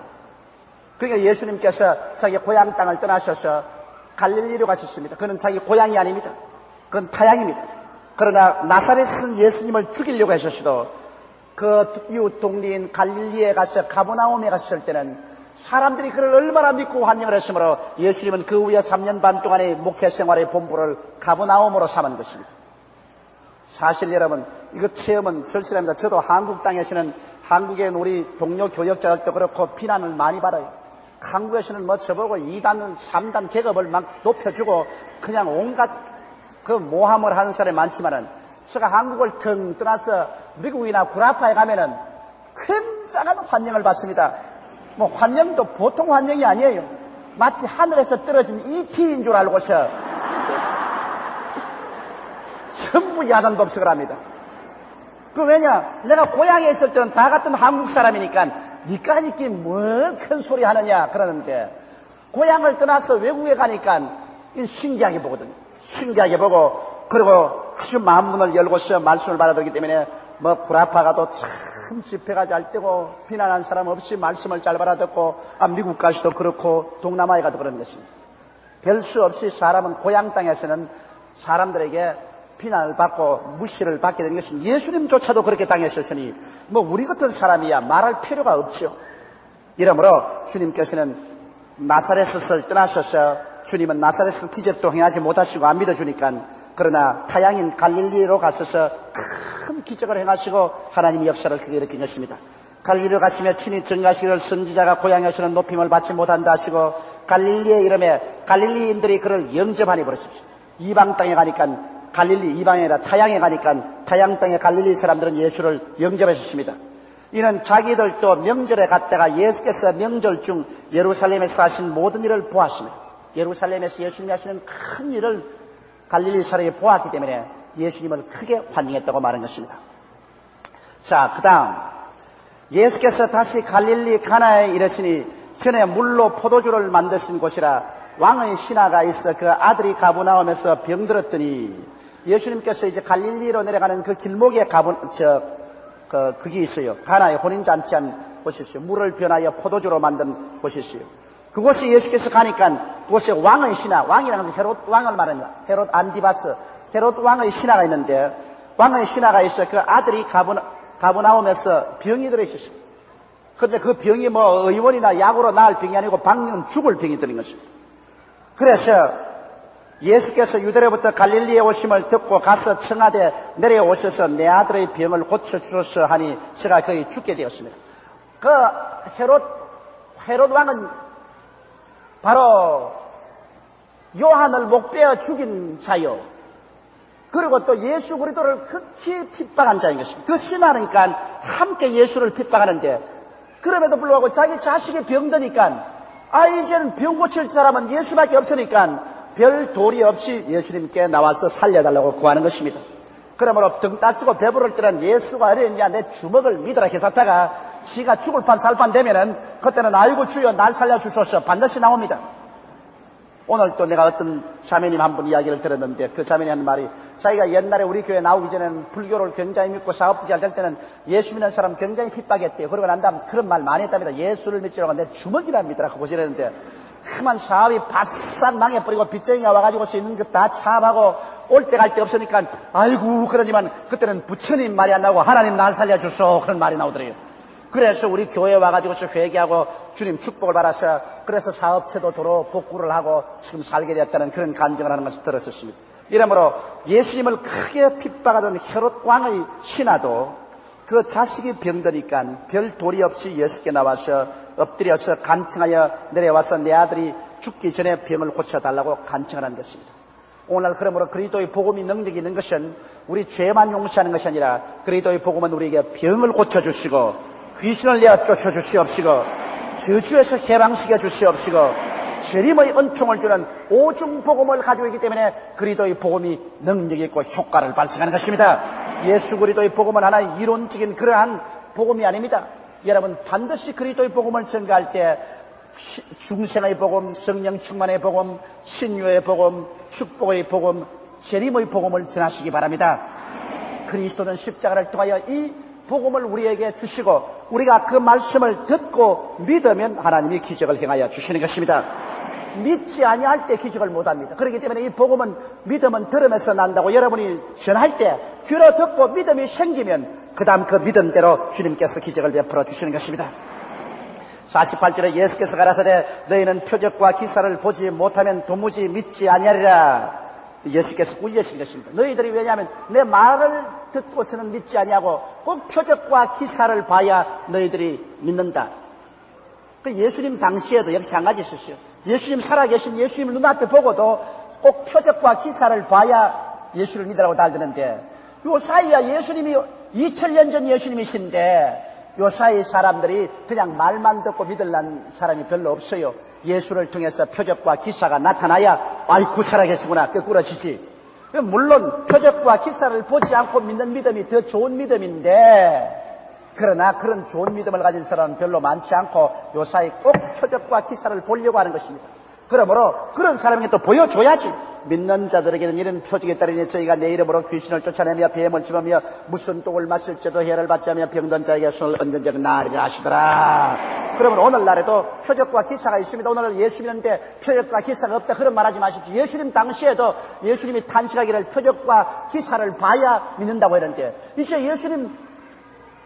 그러니까 예수님께서 자기 고향 땅을 떠나셔서 갈릴리로 가셨습니다. 그는 자기 고향이 아닙니다. 그건 타향입니다. 그러나 나사렛은 예수님을 죽이려고 하셨어도 그 이웃 동리인 갈릴리에 가서 가버나움에 갔을 때는 사람들이 그를 얼마나 믿고 환영을 했으므로 예수님은 그 후에 3년 반 동안의 목회 생활의 본부를 가버나움으로 삼은 것입니다. 사실 여러분 이거 체험은 절실합니다. 저도 한국 땅에서는 한국의 우리 동료 교역자들도 그렇고 비난을 많이 받아요. 한국에서는 저보고 2단 3단 계급을 막 높여주고 그냥 온갖 그 모함을 하는 사람이 많지만은 제가 한국을 腾떠나서 미국이나 구라파에 가면은 굉장한 환영을 받습니다. 환영도 보통 환영이 아니에요. 마치 하늘에서 떨어진 ET인 줄 알고서 전부 야단 법석을 합니다. 왜냐? 내가 고향에 있을 때는 다 같은 한국 사람이니까 니까지 끼 뭘 큰 소리 하느냐 그러는데 고향을 떠나서 외국에 가니까 신기하게 보거든요. 신기하게 보고 그리고 아주 마음문을 열고서 말씀을 받아들이기 때문에 구라파 가도 참 집회가 잘 되고 비난한 사람 없이 말씀을 잘 받아듣고 미국 가서도 그렇고 동남아에 가도 그런 것입니다. 별 수 없이 사람은 고향 땅에서는 사람들에게 비난을 받고 무시를 받게 되는 것은 예수님조차도 그렇게 당했었으니 우리 같은 사람이야 말할 필요가 없죠. 이러므로 주님께서는 나사렛을 떠나셔서 주님은 나사렛 기적도 행하지 못하시고 안 믿어주니까 그러나 타향인 갈릴리로 가셔서 큰 기적을 행하시고 하나님의 역사를 크게 일으킨 것입니다. 갈릴리로 가시며 친히 증가하시기를 선지자가 고향에서는 높임을 받지 못한다 하시고 갈릴리의 이름에 갈릴리인들이 그를 영접하니 버렸습니다. 이방 땅에 가니까 갈릴리 이방이 아니라 타양에 가니까 타양 땅의 갈릴리 사람들은 예수를 영접하셨습니다. 이는 자기들도 명절에 갔다가 예수께서 명절 중 예루살렘에서 하신 모든 일을 보았습니다. 예루살렘에서 예수님이 하시는 큰 일을 갈릴리 사람이 보았기 때문에 예수님을 크게 환영했다고 말한 것입니다. 자, 그 다음 예수께서 다시 갈릴리 가나에 이르시니 전에 물로 포도주를 만드신 곳이라 왕의 신하가 있어 그 아들이 가버나움에서 병들었더니 예수님께서 이제 갈릴리로 내려가는 그 길목에 그게 있어요. 가나에 혼인잔치한 곳이 있어요. 물을 변하여 포도주로 만든 곳이 있어요. 그곳에 예수께서 가니까 그곳에 왕의 신하, 왕이라는 것은 헤롯 왕을 말합니다. 헤롯 안디바스, 헤롯 왕의 신하가 있는데 왕의 신하가 있어 그 아들이 가버나움에서 병이 들어 있었어요. 그런데 그 병이 뭐 의원이나 약으로 나을 병이 아니고 방금 죽을 병이 들은 것입니다. 그래서 예수께서 유대로부터 갈릴리에 오심을 듣고 가서 청하되 내려오셔서 내 아들의 병을 고쳐주소서 하니 제가 거의 죽게 되었습니다. 그 헤롯 왕은 바로 요한을 목베어 죽인 자요. 그리고 또 예수 그리스도를 극히 핍박한 자인 것입니다. 그 신하니까 함께 예수를 핍박하는데 그럼에도 불구하고 자기 자식이 병드니까 이제는 병 고칠 사람은 예수밖에 없으니까 별 도리 없이 예수님께 나와서 살려달라고 구하는 것입니다. 그러므로 등 따쓰고 배부를 때는 예수가 어려웠냐 내 주먹을 믿으라 해사다가 지가 죽을 판 살 판 되면은 그때는 아이고 주여 날 살려주소서 반드시 나옵니다. 오늘 또 내가 어떤 자매님 한 분 이야기를 들었는데 그 자매님 하는 말이 자기가 옛날에 우리 교회 나오기 전에는 불교를 굉장히 믿고 사업도 잘 될 때는 예수 믿는 사람 굉장히 핍박했대요. 그러고 난 다음 그런 말 많이 했답니다. 예수를 믿지라고 내 주먹이라 믿으라고 보시려는데 그만 사업이 바싹 망해버리고 빚쟁이가 와가지고 있는 거 다 차압하고 올 때 갈 때 없으니까 아이고 그러지만 그때는 부처님 말이 안 나오고 하나님 날 살려주소 그런 말이 나오더래요. 그래서 우리 교회에 와가지고서 회개하고 주님 축복을 받아서 그래서 사업체도 도로 복구를 하고 지금 살게 되었다는 그런 간증을 하는 것을 들었었습니다. 이러므로 예수님을 크게 핍박하던 헤롯 왕의 신하도 그 자식이 병드니까 별 도리 없이 예수께 나와서 엎드려서 간청하여 내려와서 내 아들이 죽기 전에 병을 고쳐달라고 간청을 한 것입니다. 오늘 그러므로 그리스도의 복음이 능력이 있는 것은 우리 죄만 용서하는 것이 아니라 그리스도의 복음은 우리에게 병을 고쳐주시고 귀신을 내어 쫓아주시옵시고 저주에서 해방시켜 주시옵시고 재림의 은총을 주는 오중복음을 가지고 있기 때문에 그리스도의 복음이 능력이 있고 효과를 발생하는 것입니다. 예수 그리스도의 복음은 하나의 이론적인 그러한 복음이 아닙니다. 여러분 반드시 그리스도의 복음을 전가할 때 중생의 복음, 성령 충만의 복음, 신유의 복음, 축복의 복음, 재림의 복음을 전하시기 바랍니다. 그리스도는 십자가를 통하여 이 복음을 우리에게 주시고 우리가 그 말씀을 듣고 믿으면 하나님이 기적을 행하여 주시는 것입니다. 믿지 아니할 때 기적을 못합니다. 그렇기 때문에 이 복음은 믿음은 들음에서 난다고 여러분이 전할 때 귀로 듣고 믿음이 생기면 그 다음 그 믿음대로 주님께서 기적을 베풀어 주시는 것입니다. 48절에 예수께서 가라사대 너희는 표적과 기사를 보지 못하면 도무지 믿지 아니하리라. 예수께서 꾸짖으신 것입니다. 너희들이 왜냐하면 내 말을 듣고서는 믿지 아니하고 꼭 표적과 기사를 봐야 너희들이 믿는다. 그 예수님 당시에도 역시 한 가지 있었어요. 예수님 살아계신 예수님을 눈앞에 보고도 꼭 표적과 기사를 봐야 예수를 믿으라고 달드는데 요 사이야 예수님이 2000년 전 예수님이신데 요 사이 사람들이 그냥 말만 듣고 믿으려는 사람이 별로 없어요. 예수를 통해서 표적과 기사가 나타나야 아이고 살아계시구나 끄꾸러지지. 물론 표적과 기사를 보지 않고 믿는 믿음이 더 좋은 믿음인데 그러나 그런 좋은 믿음을 가진 사람은 별로 많지 않고 요 사이 꼭 표적과 기사를 보려고 하는 것입니다. 그러므로 그런 사람에게 또 보여줘야지. 믿는 자들에게는 이런 표적이 따르니 저희가 내 이름으로 귀신을 쫓아내며 뱀을 집으며 무슨 똥을 마실지도 해를 받자며 병든 자에게 손을 얹은 적은 나리라 하시더라. 그러면 오늘날에도 표적과 기사가 있습니다. 오늘 예수 믿는데 표적과 기사가 없다 그런 말하지 마십시오. 예수님 당시에도 예수님이 탄식하기를 표적과 기사를 봐야 믿는다고 했는데 이제 예수님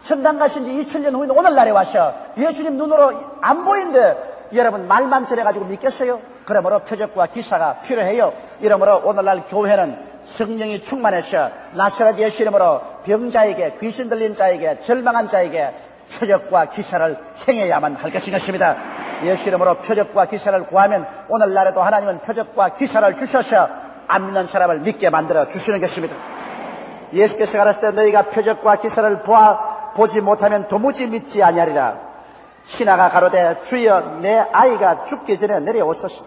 천당 가신 지 2000년 후인 오늘날에 와서 예수님 눈으로 안 보이는데 여러분 말만 전해가지고 믿겠어요? 그러므로 표적과 기사가 필요해요. 이러므로 오늘날 교회는 성령이 충만해서 나사렛 예수 이름으로 병자에게 귀신 들린 자에게 절망한 자에게 표적과 기사를 행해야만 할 것입니다. 예수 이름으로 표적과 기사를 구하면 오늘날에도 하나님은 표적과 기사를 주셔서 안 믿는 사람을 믿게 만들어 주시는 것입니다. 예수께서 가라사대 너희가 표적과 기사를 보지 못하면 도무지 믿지 아니하리라. 신하가 가로되 주여 내 아이가 죽기 전에 내려오소서.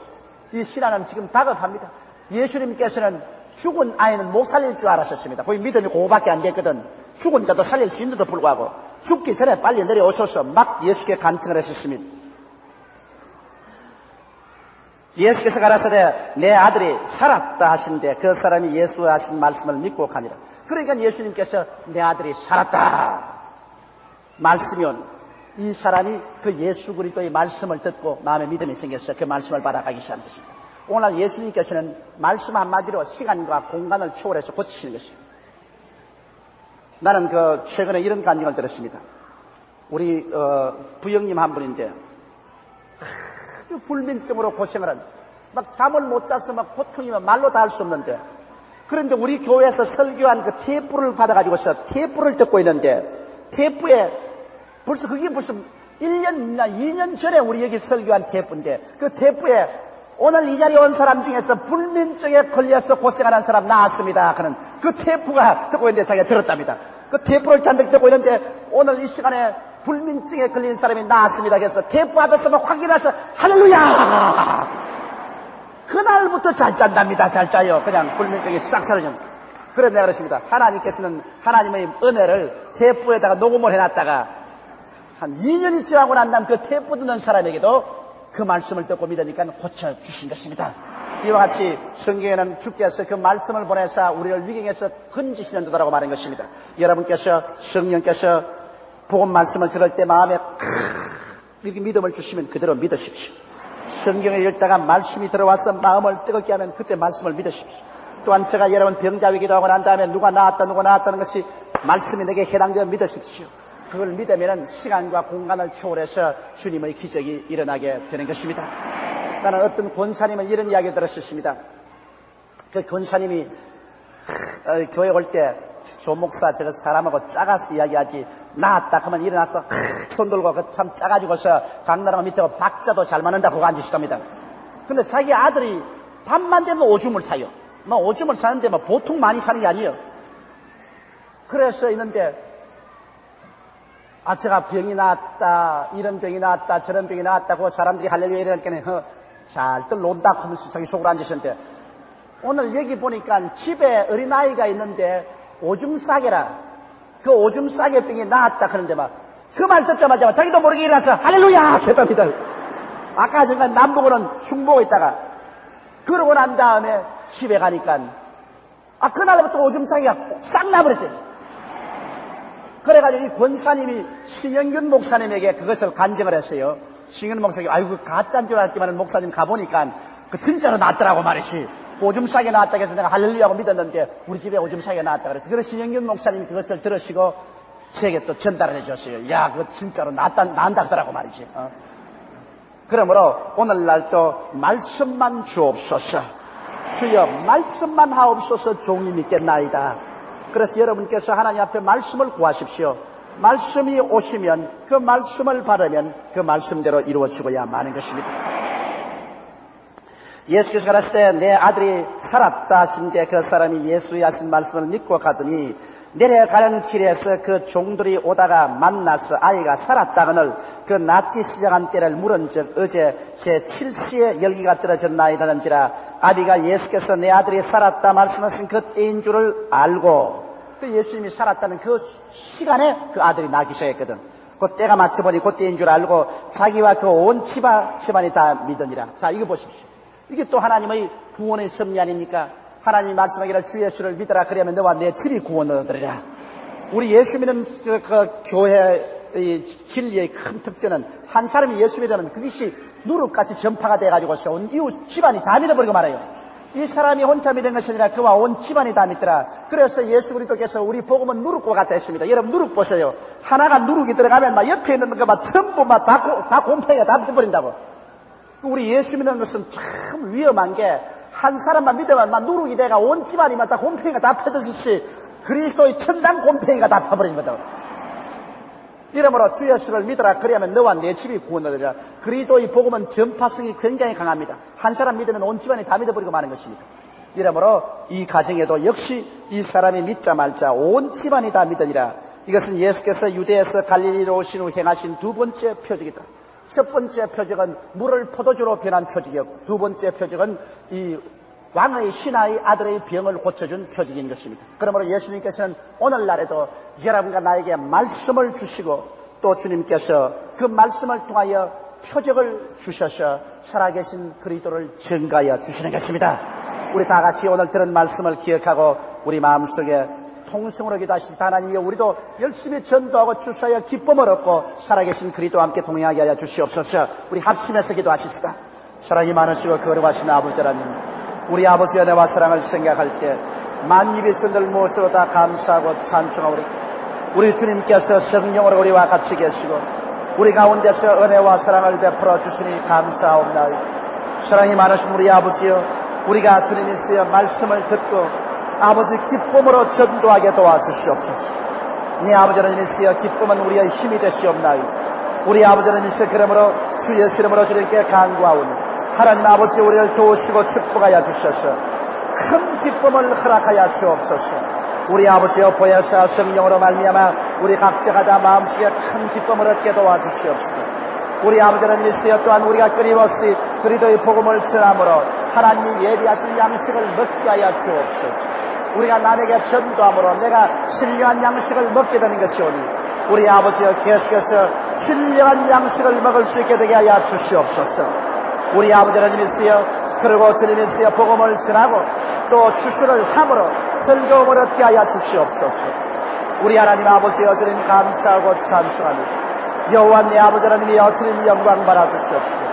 이 신하는 지금 다급합니다. 예수님께서는 죽은 아이는 못 살릴 줄 알았었습니다. 거의 믿음이 그거밖에 안 됐거든. 죽은 자도 살릴 수 있는데도 불구하고 죽기 전에 빨리 내려오소서 막 예수께 간청을 했었습니다. 예수께서 가라사대 내 아들이 살았다 하신데 그 사람이 예수 하신 말씀을 믿고 가니라. 그러니까 예수님께서 내 아들이 살았다 말씀이온 이 사람이 그 예수 그리스도의 말씀을 듣고 마음에 믿음이 생겨서 그 말씀을 받아가기 시작한 것입니다. 오늘 예수님께서는 말씀 한마디로 시간과 공간을 초월해서 고치시는 것입니다. 나는 최근에 이런 간증을 들었습니다. 우리 부형님 한 분인데 아주 불면증으로 고생을 한 막 잠을 못 자서 막 고통이면 말로 다 할 수 없는데 그런데 우리 교회에서 설교한 그 테이프를 받아가지고서 테이프를 듣고 있는데 테이프에 벌써 1년, 2년 전에 우리 여기 설교한 테이프인데 그 테이프에 오늘 이 자리에 온 사람 중에서 불면증에 걸려서 고생하는 사람 나왔습니다. 그는 그 테이프가 듣고 있는데 자기가 들었답니다. 그 테이프를 잔뜩 듣고 있는데 오늘 이 시간에 불면증에 걸린 사람이 나왔습니다. 그래서 테이프 앞에서 막 확인해서 할렐루야! 그날부터 잘 짠답니다. 잘 짜요. 그냥 불면증이 싹 사라집니다. 그래서 내가 그렇습니다. 하나님께서는 하나님의 은혜를 테이프에다가 녹음을 해놨다가 한 2년이 지나고 난 다음 그 테이프 듣는 사람에게도 그 말씀을 듣고 믿으니까 고쳐주신 것입니다. 이와 같이 성경에는 주께서 그 말씀을 보내사 우리를 위경에서 건지시는 도다라고 말한 것입니다. 여러분께서 성령께서 복음 말씀을 들을 때 마음에 이렇게 믿음을 주시면 그대로 믿으십시오. 성경을 읽다가 말씀이 들어와서 마음을 뜨겁게 하면 그때 말씀을 믿으십시오. 또한 제가 여러분 병자위 기도하고 난 다음에 누가 나았다는 것이 말씀이 내게 해당되어 믿으십시오. 그걸 믿으면 시간과 공간을 초월해서 주님의 기적이 일어나게 되는 것입니다. 나는 어떤 권사님은 이런 이야기 들었었습니다. 그 권사님이 교회 올 때 조 목사 저거 사람하고 작아서 이야기하지 나았다 하면 일어나서 손 들고 참 작아지고서 강나라가 밑에 박자도 잘 맞는다 그거 앉으시답니다. 근데 자기 아들이 밤만 되면 오줌을 사요. 오줌을 사는데 보통 많이 사는 게 아니에요. 그래서 있는데 제가 병이 나았다, 이런 병이 나았다, 저런 병이 나았다고 사람들이 할렐루야 이러니까 잘들 논다 하면서 자기 속으로 앉으셨는데 오늘 여기 보니까 집에 어린아이가 있는데 오줌 싸개라. 그 오줌 싸개 병이 나았다 그러는데 그 말 듣자마자 자기도 모르게 일어나서 할렐루야 했답니다. 아까 잠깐 남북으로는 흉보고 있다가 그러고 난 다음에 집에 가니까 그날부터 오줌 싸개가 싹 나버렸대. 그래가지고 이 권사님이 신영균 목사님에게 그것을 간증을 했어요. 신영균 목사님이 아이고 가짜인 줄 알았지만 목사님 가보니까 그 진짜로 나왔더라고 말이지. 오줌 싸게 나왔다고 해서 내가 할렐루야고 믿었는데 우리 집에 오줌 싸게 나왔다 그래서 그래서 신영균 목사님이 그것을 들으시고 제게 또 전달을 해줬어요. 야 그거 진짜로 나온다더라고 말이지. 그러므로 오늘날 또 말씀만 주옵소서. 주여 말씀만 하옵소서 종이 믿겠나이다. 그래서 여러분께서 하나님 앞에 말씀을 구하십시오. 말씀이 오시면 그 말씀을 받으면 그 말씀대로 이루어지고야 마는 것입니다. 예수께서 가라사대 내 아들이 살았다 하신데 그 사람이 예수의 하신 말씀을 믿고 가더니 내려가는 길에서 그 종들이 오다가 만나서 아이가 살았다거늘 그 낫기 시작한 때를 물은즉 어제 제7시에 열기가 떨어졌나이다는지라. 아비가 예수께서 내 아들이 살았다 말씀하신 그 때인 줄을 알고 그 예수님이 살았다는 그 시간에 그 아들이 나기 시작했거든. 그 때가 맞춰보니 그 때인 줄 알고 자기와 그 온 집안이 다 믿으니라. 자 이거 보십시오. 이게 또 하나님의 구원의 섭리 아닙니까? 하나님이 말씀하기를 주 예수를 믿어라 그러면 너와 내 집이 구원을 얻으리라. 우리 예수 믿는 그 교회의 진리의 큰 특징은 한 사람이 예수 믿으면 그것이 누룩같이 전파가 돼가지고서 온 이웃 집안이 다 믿어버리고 말아요. 이 사람이 혼자 믿은 것이 아니라 그와 온 집안이 다 믿더라. 그래서 예수 그리스도께서 우리 복음은 누룩과 같다 했습니다. 여러분 누룩 보세요. 하나가 누룩이 들어가면 막 옆에 있는 거 막 전부 막 다 곰팡이가 다 붙어버린다고. 우리 예수 믿는 것은 참 위험한 게 한 사람만 믿으면 막 누룩이 돼가 온 집안이 막 다 곰팡이가 다 펴졌듯이 그리스도의 천당 곰팡이가 다 타버린 거다. 이러므로 주 예수를 믿어라 그리하면 너와 내 집이 구원을 얻으리라. 그리스도의 복음은 전파성이 굉장히 강합니다. 한 사람 믿으면 온 집안이 다 믿어버리고 마는 것입니다. 이러므로 이 가정에도 역시 이 사람이 믿자 말자 온 집안이 다 믿으리라. 이것은 예수께서 유대에서 갈릴리로 오신 후 행하신 두 번째 표적이다. 첫 번째 표적은 물을 포도주로 변한 표적이었고, 두 번째 표적은 이 왕의 신하의 아들의 병을 고쳐준 표적인 것입니다. 그러므로 예수님께서는 오늘날에도 여러분과 나에게 말씀을 주시고 또 주님께서 그 말씀을 통하여 표적을 주셔서 살아계신 그리스도를 증가하여 주시는 것입니다. 우리 다 같이 오늘 들은 말씀을 기억하고 우리 마음속에 통성으로 기도하실 하나님이여, 우리도 열심히 전도하고 주셔야 기쁨을 얻고 살아계신 그리스도와 함께 동행하게 하여 주시옵소서. 우리 합심해서 기도하십시다. 사랑이 많으시고 거룩하신 아버지 하나님, 우리 아버지의 은혜와 사랑을 생각할 때 만입에서 늘 무엇으로 다 감사하고 찬송하오리. 우리 주님께서 성령으로 우리와 같이 계시고 우리 가운데서 은혜와 사랑을 베풀어 주시니 감사하옵나이다. 사랑이 많으신 우리 아버지여, 우리가 주님 있으여 말씀을 듣고 아버지 기쁨으로 전도하게 도와주시옵소서. 네 아버지 하나님 있으여 기쁨은 우리의 힘이 되시옵나이다. 우리 아버지 하나님 있으여 그러므로 주 예수 이름으로 주님께 간구하오니 하나님 아버지 우리를 도우시고 축복하여 주셔서 큰 기쁨을 허락하여 주옵소서. 우리 아버지여 보혜사 성령으로 말미암아 우리 각자가 다 마음속에 큰 기쁨을 얻게 도와주시옵소서. 우리 아버지 하나님 있으여 또한 우리가 끊임없이 그리스도의 복음을 전함으로 하나님이 예비하신 양식을 먹게 하여 주옵소서. 우리가 남에게 전도함으로 내가 신령한 양식을 먹게 되는 것이오니 우리 아버지여 계속해서 신령한 양식을 먹을 수 있게 되게 하여 주시옵소서. 우리 아버지 하나님 있으여 그리고 주님 있으여 복음을 전하고 또 주시를 함으로 즐거움을 얻게 하여 주시옵소서. 우리 하나님 아버지여 주님 감사하고 찬송합니다. 여호와 내 아버지 하나님이여 주님 영광 받아 주시옵소서.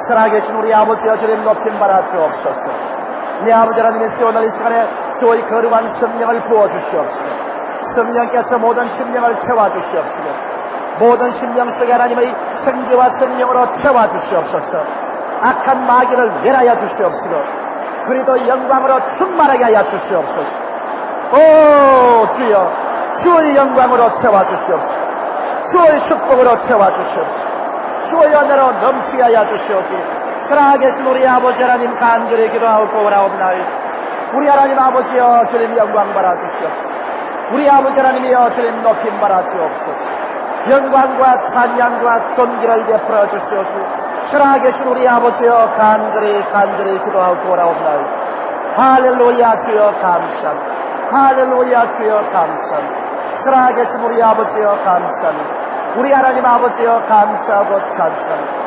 살아계신 우리 아버지여 주님 높임 받아 주옵소서. 내 아버지 하나님이시여 오늘 이 시간에 주의 거룩한 성령을 부어주시옵소서. 성령께서 모든 심령을 채워주시옵소서. 모든 심령 속에 하나님의 생기와 성령으로 채워주시옵소서. 악한 마귀를 멸하여 주시옵소서. 그리도 영광으로 충만하게 하여 주시옵소서. 오 주여, 주의 영광으로 채워주시옵소서. 주의 축복으로 채워주시옵소서. 주의 은혜로 넘치게 하여 주시옵소서. 살아계신 우리 아버지 하나님 간절히 기도하고 오라옵나이다. 우리 하나님 아버지여 주님 영광 받아 주시옵소서. 우리 아버지 하나님이여 주님 높임 받아 주옵소서. 영광과 찬양과 존귀를 베풀어 주시옵소서. 살아계신 우리 아버지여 간절히 기도하고 오라옵나이다. 할렐루야 주여 감사합니다. 할렐루야 주여 감사합니다. 살아계신 우리 아버지여 감사합니다. 우리 하나님 아버지여 감사하고 찬송합니다.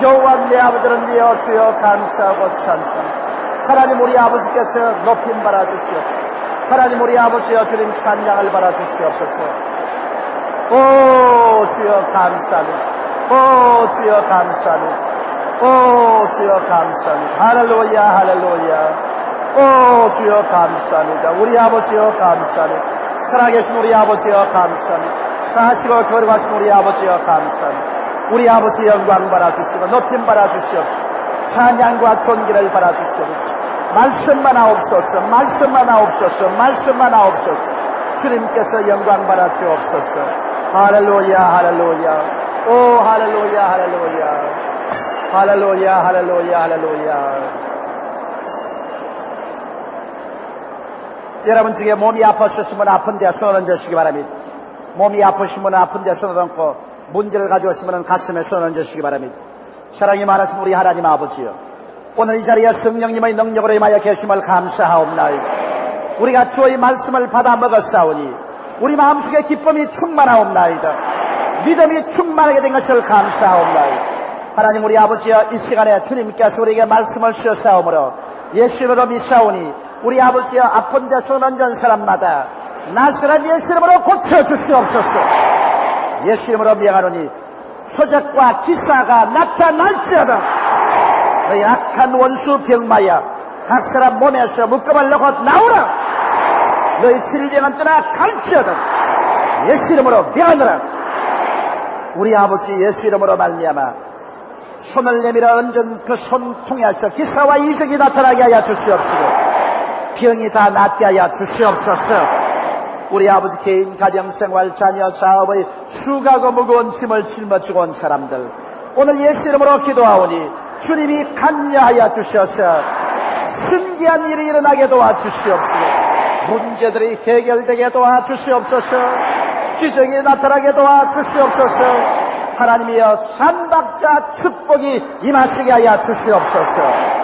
여호와 내 아버지는 되어 주여 감사하고 찬송합니다. 하나님 우리 아버지께서 높임 받아 주시옵소서. 하나님 우리 아버지여 주님 찬양을 받아 주시옵소서. 오 주여 감사합니다. 오 주여 감사합니다. 오 주여 감사합니다. 할렐루야 할렐루야. 오 주여 감사합니다. 우리 아버지여 감사합니다. 살아계신 우리 아버지여 감사합니다. 사시고 거룩하신 우리 아버지여 감사합니다. 우리 아버지 영광 받아 주시고 높임 받아 주시옵소서. 찬양과 존귀를 받아 주시옵소서. 말씀만 하옵소서. 말씀만 하옵소서. 말씀만 하옵소서. 주님께서 영광 받아 주옵소서. 할렐루야 할렐루야. 오 할렐루야 할렐루야. 할렐루야 할렐루야 할렐루야. 여러분 중에 몸이 아프셨으면 아픈 데 손을 얹으시기 바랍니다. 몸이 아프시면 아픈 데 손을 얹고 문제를 가져오시면 가슴에 손을 얹으시기 바랍니다. 사랑이 많으신 우리 하나님 아버지요, 오늘 이 자리에 성령님의 능력으로 임하여 계심을 감사하옵나이다. 우리가 주의 말씀을 받아 먹었사오니 우리 마음속에 기쁨이 충만하옵나이다. 믿음이 충만하게 된 것을 감사하옵나이다. 하나님 우리 아버지여, 이 시간에 주님께서 우리에게 말씀을 주셨사오므로 예수 이름으로 믿사오니 우리 아버지여, 아픈 데 손 얹은 사람마다 나사렛 예수 이름으로 고쳐주시옵소서. 예수 이름으로 명하노니 표적과 기사가 나타날지어다. 너희 악한 원수 병마야, 각 사람 몸에서 묶음을 넣고 나오라. 너희 질병은 떠나 갈지어다. 예수 이름으로 명하노라. 우리 아버지 예수 이름으로 말미암아 손을 내밀어 얹은 그 손통에서 기사와 이적이 나타나게 하여 주시옵시고 병이 다 낫게 하여 주시옵소서. 우리 아버지 개인 가정생활 자녀 사업의 수고하고 무거운 짐을 짊어지고 온 사람들, 오늘 예수 이름으로 기도하오니 주님이 간여하여 주셔서 신기한 일이 일어나게 도와주시옵소서. 문제들이 해결되게 도와주시옵소서. 기적이 나타나게 도와주시옵소서. 하나님이여 삼박자 축복이 임하시게 하여 주시옵소서.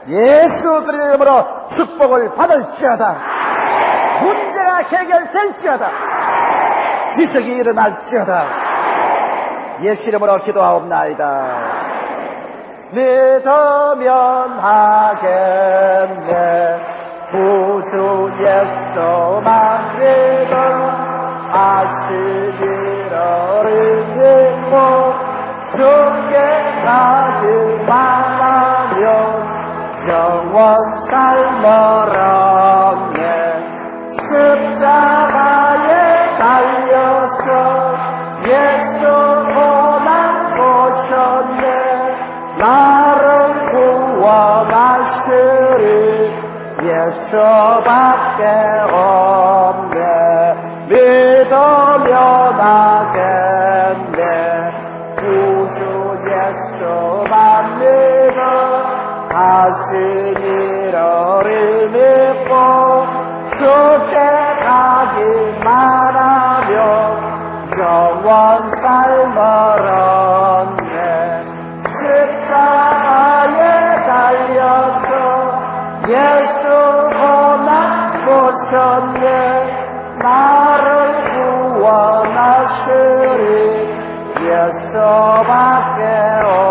예수 그리스도의 이름으로 축복을 받을지어다. 문제가 해결될지어다. 기적이 일어날지어다. 예수 이름으로 기도하옵나이다. 믿으면 하겠네. 구주 예수만 믿어 하시기를 믿고 주께 가기만 하면 영원 삶을 얻네. 십자가에 달려서 예수 고난 보셨네. 나를 구원하시리 예수밖에 없네. 믿으면 하겠네. 구주 예수만 믿어 하신 일을 믿고 주께 가기만 하면 영원 삶을 얻네. 십자가에 달려서 예수 고난 보셨네. 나를 구원하시리 예수밖에 없네.